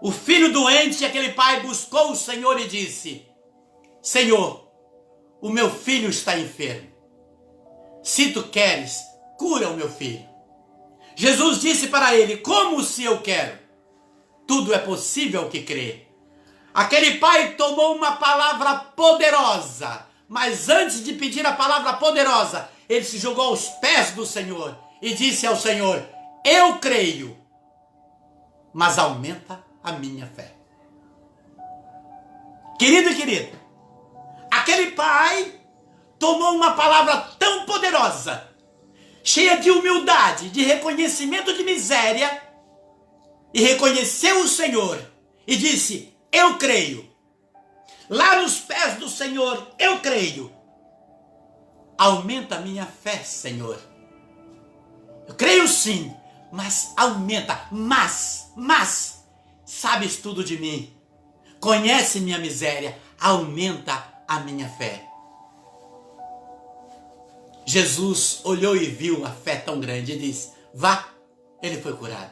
O filho doente, aquele pai buscou o Senhor e disse: Senhor, o meu filho está enfermo. Se tu queres, cura o meu filho. Jesus disse para ele: como se eu quero? Tudo é possível ao que crê. Aquele pai tomou uma palavra poderosa, mas antes de pedir a palavra poderosa, ele se jogou aos pés do Senhor e disse ao Senhor: eu creio, mas aumenta a minha fé. Querido e querida, aquele pai tomou uma palavra tão poderosa, cheia de humildade, de reconhecimento de miséria, e reconheceu o Senhor e disse: eu creio. Lá nos pés do Senhor, eu creio. Aumenta a minha fé, Senhor. Eu creio sim, mas aumenta. Mas, sabes tudo de mim. Conhece minha miséria. Aumenta a minha fé. Jesus olhou e viu a fé tão grande e disse: vá, ele foi curado.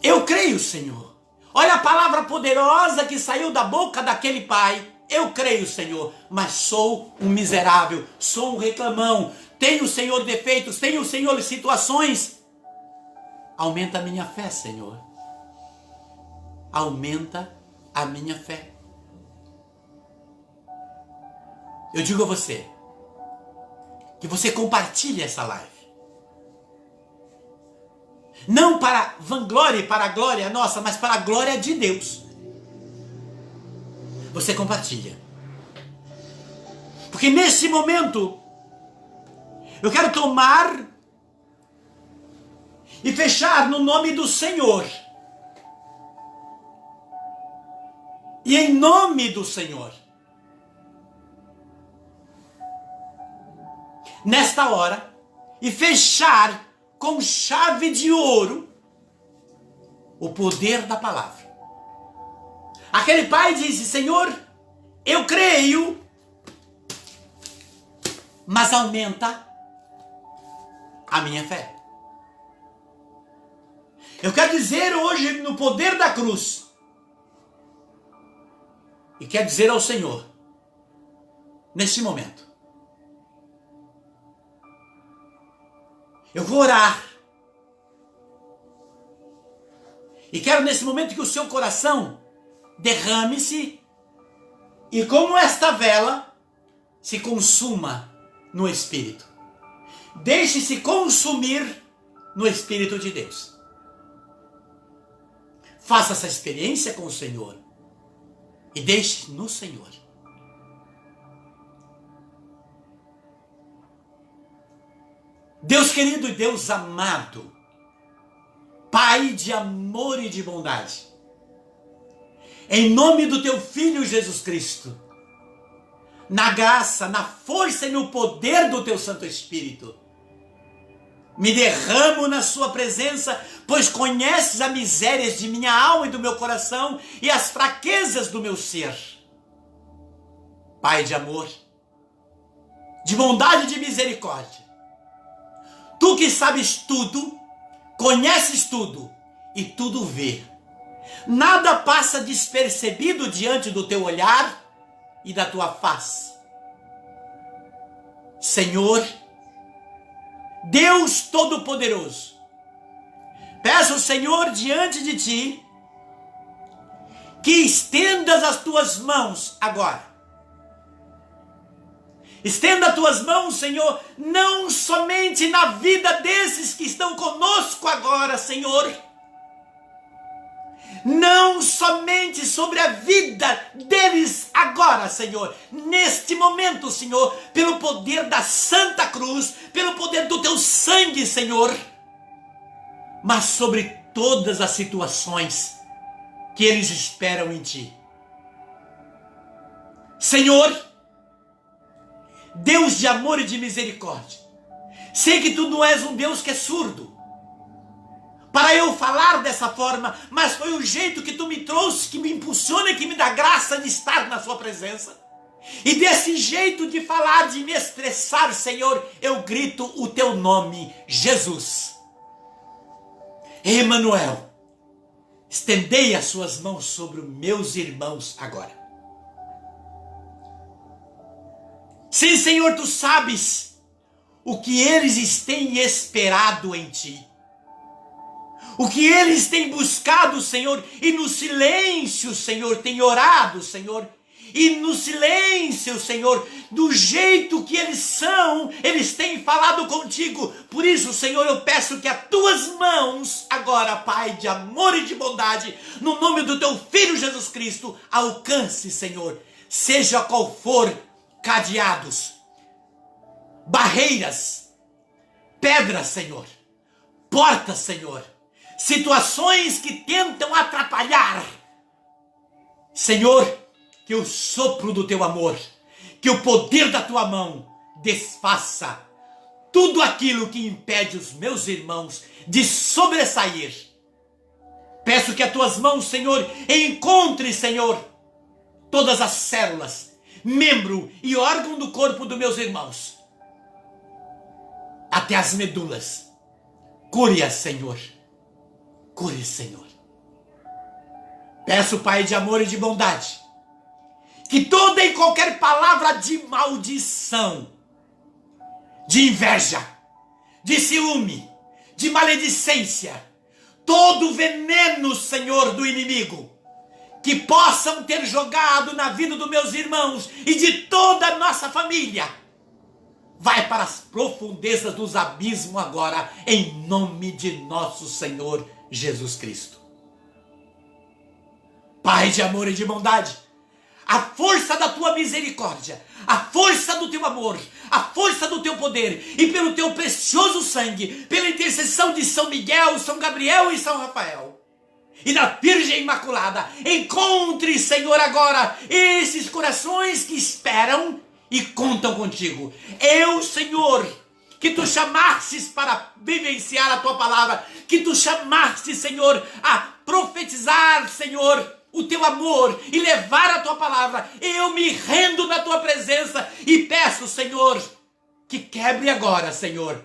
Eu creio, Senhor. Olha a palavra poderosa que saiu da boca daquele pai. Eu creio, Senhor, mas sou um miserável, sou um reclamão. Tenho, Senhor, defeitos, tenho, Senhor, situações. Aumenta a minha fé, Senhor. Aumenta a minha fé. Eu digo a você, que você compartilhe essa live. Não para vanglória e para a glória nossa, mas para a glória de Deus. Você compartilha. Porque nesse momento, eu quero tomar e fechar no nome do Senhor. E em nome do Senhor, nesta hora, e fechar com chave de ouro o poder da palavra. Aquele pai disse: Senhor, eu creio, mas aumenta a minha fé. Eu quero dizer hoje no poder da cruz, e quero dizer ao Senhor, neste momento, eu vou orar. E quero nesse momento que o seu coração derrame-se e como esta vela se consuma no Espírito. Deixe-se consumir no Espírito de Deus. Faça essa experiência com o Senhor e deixe no Senhor. Deus querido e Deus amado, Pai de amor e de bondade, em nome do teu Filho Jesus Cristo, na graça, na força e no poder do teu Santo Espírito, me derramo na sua presença, pois conheces as misérias de minha alma e do meu coração e as fraquezas do meu ser. Pai de amor, de bondade e de misericórdia, tu que sabes tudo, conheces tudo e tudo vê. Nada passa despercebido diante do teu olhar e da tua face. Senhor, Deus Todo-Poderoso, peço, Senhor, diante de ti, que estendas as tuas mãos agora Estenda as tuas mãos, Senhor, não somente na vida desses que estão conosco agora, Senhor. Não somente sobre a vida deles agora, Senhor. Neste momento, Senhor, pelo poder da Santa Cruz, pelo poder do teu sangue, Senhor. Mas sobre todas as situações que eles esperam em Ti. Senhor, Deus de amor e de misericórdia, sei que Tu não és um Deus que é surdo para eu falar dessa forma, mas foi o jeito que Tu me trouxe, que me impulsiona e que me dá graça de estar na Sua presença. E desse jeito de falar, de me expressar, Senhor, eu grito o Teu nome, Jesus. Emanuel, estendei as Suas mãos sobre os meus irmãos agora. Sim, Senhor, Tu sabes o que eles têm esperado em Ti. O que eles têm buscado, Senhor, e no silêncio, Senhor, têm orado, Senhor. E no silêncio, Senhor, do jeito que eles são, eles têm falado contigo. Por isso, Senhor, eu peço que as Tuas mãos, agora, Pai, de amor e de bondade, no nome do Teu Filho Jesus Cristo, alcance, Senhor, seja qual for, cadeados, barreiras, pedras, Senhor, portas, Senhor, situações que tentam atrapalhar. Senhor, que o sopro do Teu amor, que o poder da Tua mão desfaça tudo aquilo que impede os meus irmãos de sobressair. Peço que as Tuas mãos, Senhor, encontre, Senhor, todas as células, membro e órgão do corpo dos meus irmãos, até as medulas. Cure-as, Senhor. Cure, Senhor. Peço, Pai de amor e de bondade, que toda e qualquer palavra de maldição, de inveja, de ciúme, de maledicência, todo veneno, Senhor, do inimigo, que possam ter jogado na vida dos meus irmãos e de toda a nossa família, vai para as profundezas dos abismos agora, em nome de nosso Senhor Jesus Cristo. Pai de amor e de bondade, a força da Tua misericórdia, a força do Teu amor, a força do Teu poder e pelo Teu precioso sangue, pela intercessão de São Miguel, São Gabriel e São Rafael, e da Virgem Imaculada, encontre, Senhor, agora esses corações que esperam e contam contigo. Eu, Senhor, que Tu chamastes para vivenciar a Tua palavra, que Tu chamastes, Senhor, a profetizar, Senhor, o Teu amor e levar a Tua palavra. Eu me rendo na Tua presença e peço, Senhor, que quebre agora, Senhor,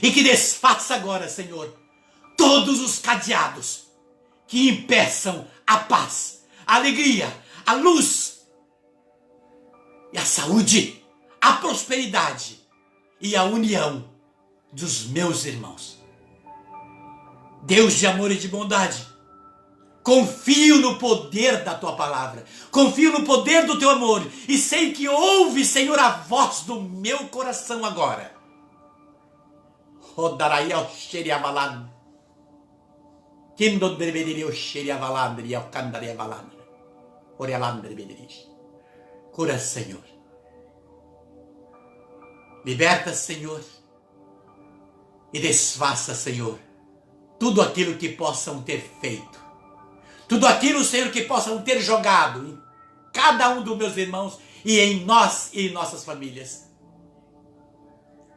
e que desfaça agora, Senhor, todos os cadeados que impeçam a paz, a alegria, a luz e a saúde, a prosperidade e a união dos meus irmãos. Deus de amor e de bondade, confio no poder da Tua palavra, confio no poder do Teu amor e sei que ouve, Senhor, a voz do meu coração agora. Cura, Senhor. Liberta, Senhor. E desfaça, Senhor, tudo aquilo que possam ter feito. Tudo aquilo, Senhor, que possam ter jogado em cada um dos meus irmãos e em nós e em nossas famílias.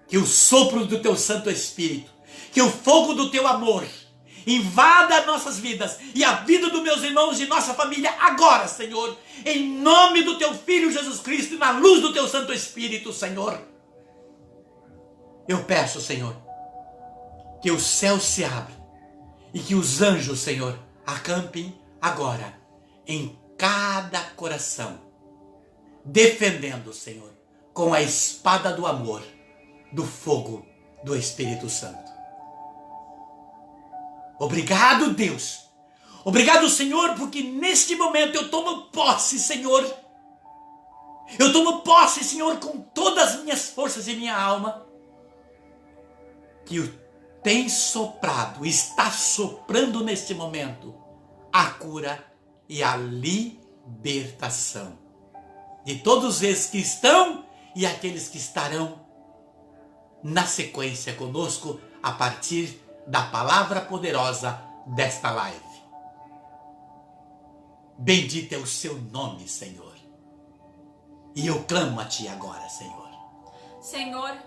Que o sopro do Teu Santo Espírito, que o fogo do Teu amor invada nossas vidas e a vida dos meus irmãos e nossa família agora, Senhor, em nome do Teu Filho Jesus Cristo e na luz do Teu Santo Espírito, Senhor. Eu peço, Senhor, que o céu se abra e que os anjos, Senhor, acampem agora em cada coração, defendendo, Senhor, com a espada do amor, do fogo do Espírito Santo. Obrigado, Deus. Obrigado, Senhor, porque neste momento eu tomo posse, Senhor, Eu tomo posse, Senhor, com todas as minhas forças e minha alma, que o tem soprado, está soprando neste momento a cura e a libertação de todos esses que estão e aqueles que estarão na sequência conosco a partir da palavra poderosa desta live. Bendito é o seu nome, Senhor. E eu clamo a Ti agora, Senhor. Senhor,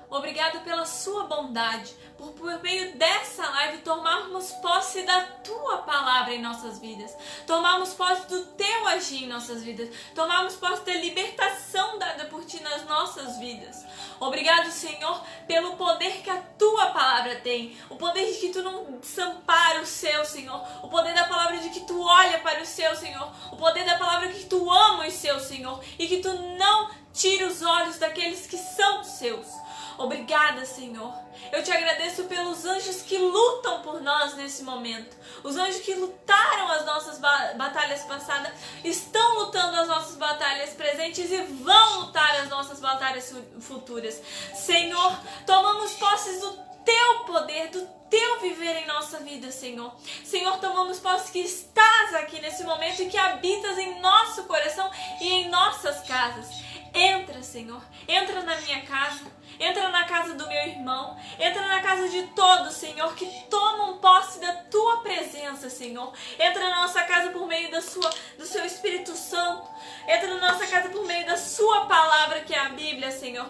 obrigado pela sua bondade, por meio dessa live tomarmos posse da tua palavra em nossas vidas, tomarmos posse do teu agir em nossas vidas, tomarmos posse da libertação dada por ti nas nossas vidas. Obrigado, Senhor, pelo poder que a tua palavra tem, o poder de que tu não desampara o seu, Senhor, o poder da palavra de que tu olha para o seu, Senhor, o poder da palavra de que tu ama os seus, Senhor, e que tu não tira os olhos daqueles que são seus. Obrigada, Senhor. Eu te agradeço pelos anjos que lutam por nós nesse momento. Os anjos que lutaram as nossas batalhas passadas, estão lutando as nossas batalhas presentes e vão lutar as nossas batalhas futuras. Senhor, tomamos posse do teu poder, do teu viver em nossa vida, Senhor. Senhor, tomamos posse que estás aqui nesse momento e que habitas em nosso coração e em nossas casas. Entra, Senhor. Entra na minha casa. Entra na casa do meu irmão, entra na casa de todos, Senhor, que tomam posse da tua presença, Senhor. Entra na nossa casa por meio do seu Espírito Santo. Entra na nossa casa por meio da sua palavra, que é a Bíblia, Senhor.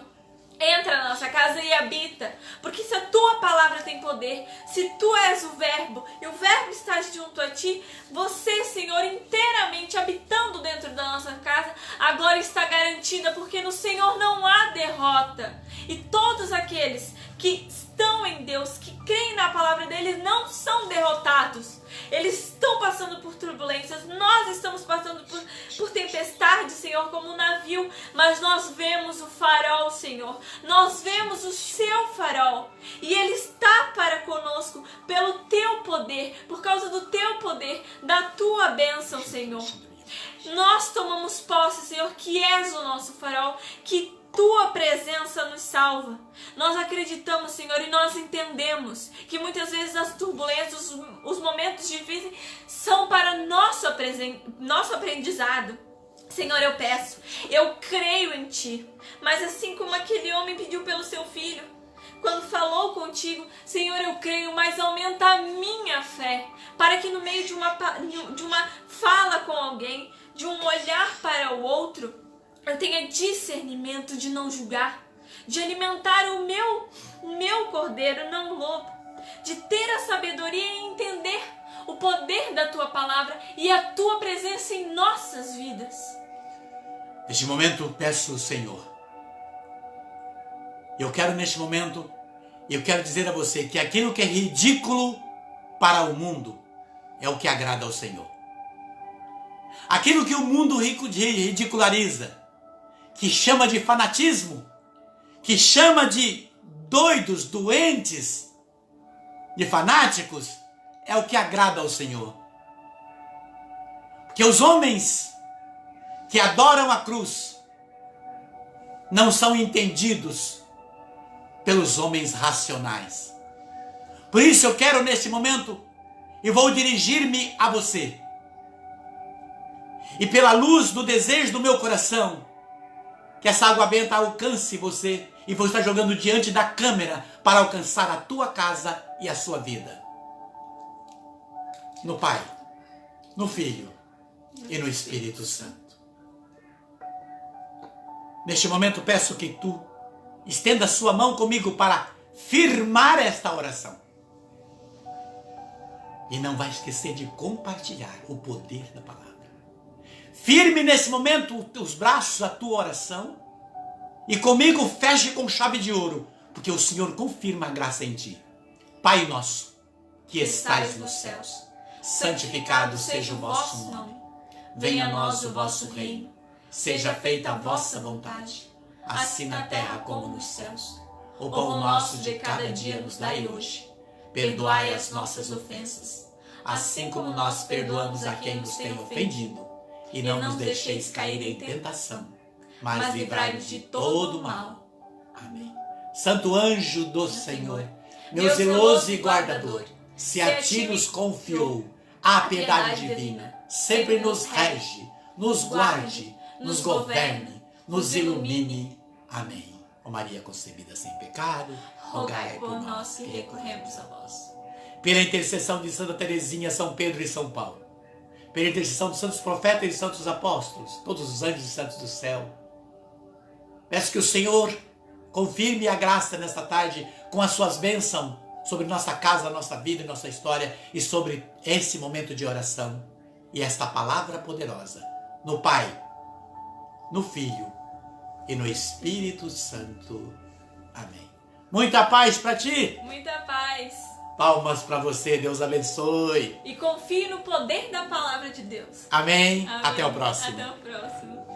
Entra na nossa casa e habita, porque se a tua palavra tem poder, se tu és o verbo e o verbo está junto a ti, você, Senhor, inteiramente habitando dentro da nossa casa, a glória está garantida, porque no Senhor não há derrota. E todos aqueles que estão em Deus, que creem na palavra dele, não são derrotados. Eles estão passando por turbulências, nós estamos passando por tempestades, Senhor, como um navio, mas nós vemos o farol, Senhor, nós vemos o seu farol, e ele está para conosco pelo teu poder, por causa do teu poder, da tua bênção, Senhor. Nós tomamos posse, Senhor, que és o nosso farol, que tua presença nos salva. Nós acreditamos, Senhor, e nós entendemos que muitas vezes as turbulências, os momentos difíceis são para nosso aprendizado. Senhor, eu peço, eu creio em Ti, mas assim como aquele homem pediu pelo seu filho, quando falou contigo, Senhor, eu creio, mas aumenta a minha fé, para que no meio de uma fala com alguém, de um olhar para o outro, eu tenha discernimento de não julgar, de alimentar o meu cordeiro, não o lobo, de ter a sabedoria e entender o poder da Tua palavra e a Tua presença em nossas vidas. Neste momento, peço, Senhor, eu quero dizer a você que aquilo que é ridículo para o mundo é o que agrada ao Senhor. Aquilo que o mundo ridiculariza, que chama de fanatismo, que chama de doidos, doentes, de fanáticos, é o que agrada ao Senhor. Porque os homens que adoram a cruz não são entendidos pelos homens racionais. Por isso eu quero neste momento, e vou dirigir-me a você, e pela luz do desejo do meu coração, que essa água benta alcance você, e vou estar jogando diante da câmera para alcançar a tua casa e a sua vida. No Pai, no Filho e no Espírito Santo. Neste momento peço que tu estenda a sua mão comigo para firmar esta oração. E não vai esquecer de compartilhar o poder da palavra. Firme nesse momento os braços à tua oração e comigo feche com chave de ouro, porque o Senhor confirma a graça em ti. Pai nosso, que estais nos céus, santificado seja o vosso nome. Venha a nós o vosso reino. Seja feita a vossa vontade, assim na terra como nos céus. O pão nosso de cada dia nos dai hoje. Perdoai as nossas ofensas, assim como nós perdoamos a quem nos tem ofendido. E não nos deixeis cair em tentação, mas livrai-nos de todo mal. Amém. Santo anjo do Senhor, meu zeloso e guardador, se a ti nos confiou a piedade divina, sempre nos rege, nos guarde, nos governe, nos ilumine. Amém. Ó Maria concebida sem pecado, rogai por nós que recorremos a vós. Pela intercessão de Santa Teresinha, São Pedro e São Paulo, pela intercessão dos santos profetas e santos apóstolos, todos os anjos e santos do céu, peço que o Senhor confirme a graça nesta tarde com as suas bênçãos sobre nossa casa, nossa vida e nossa história e sobre esse momento de oração e esta palavra poderosa no Pai, no Filho e no Espírito Santo. Amém. Muita paz para ti. Muita paz. Palmas para você. Deus abençoe. E confie no poder da palavra de Deus. Amém. Amém. Até o próximo. Até o próximo.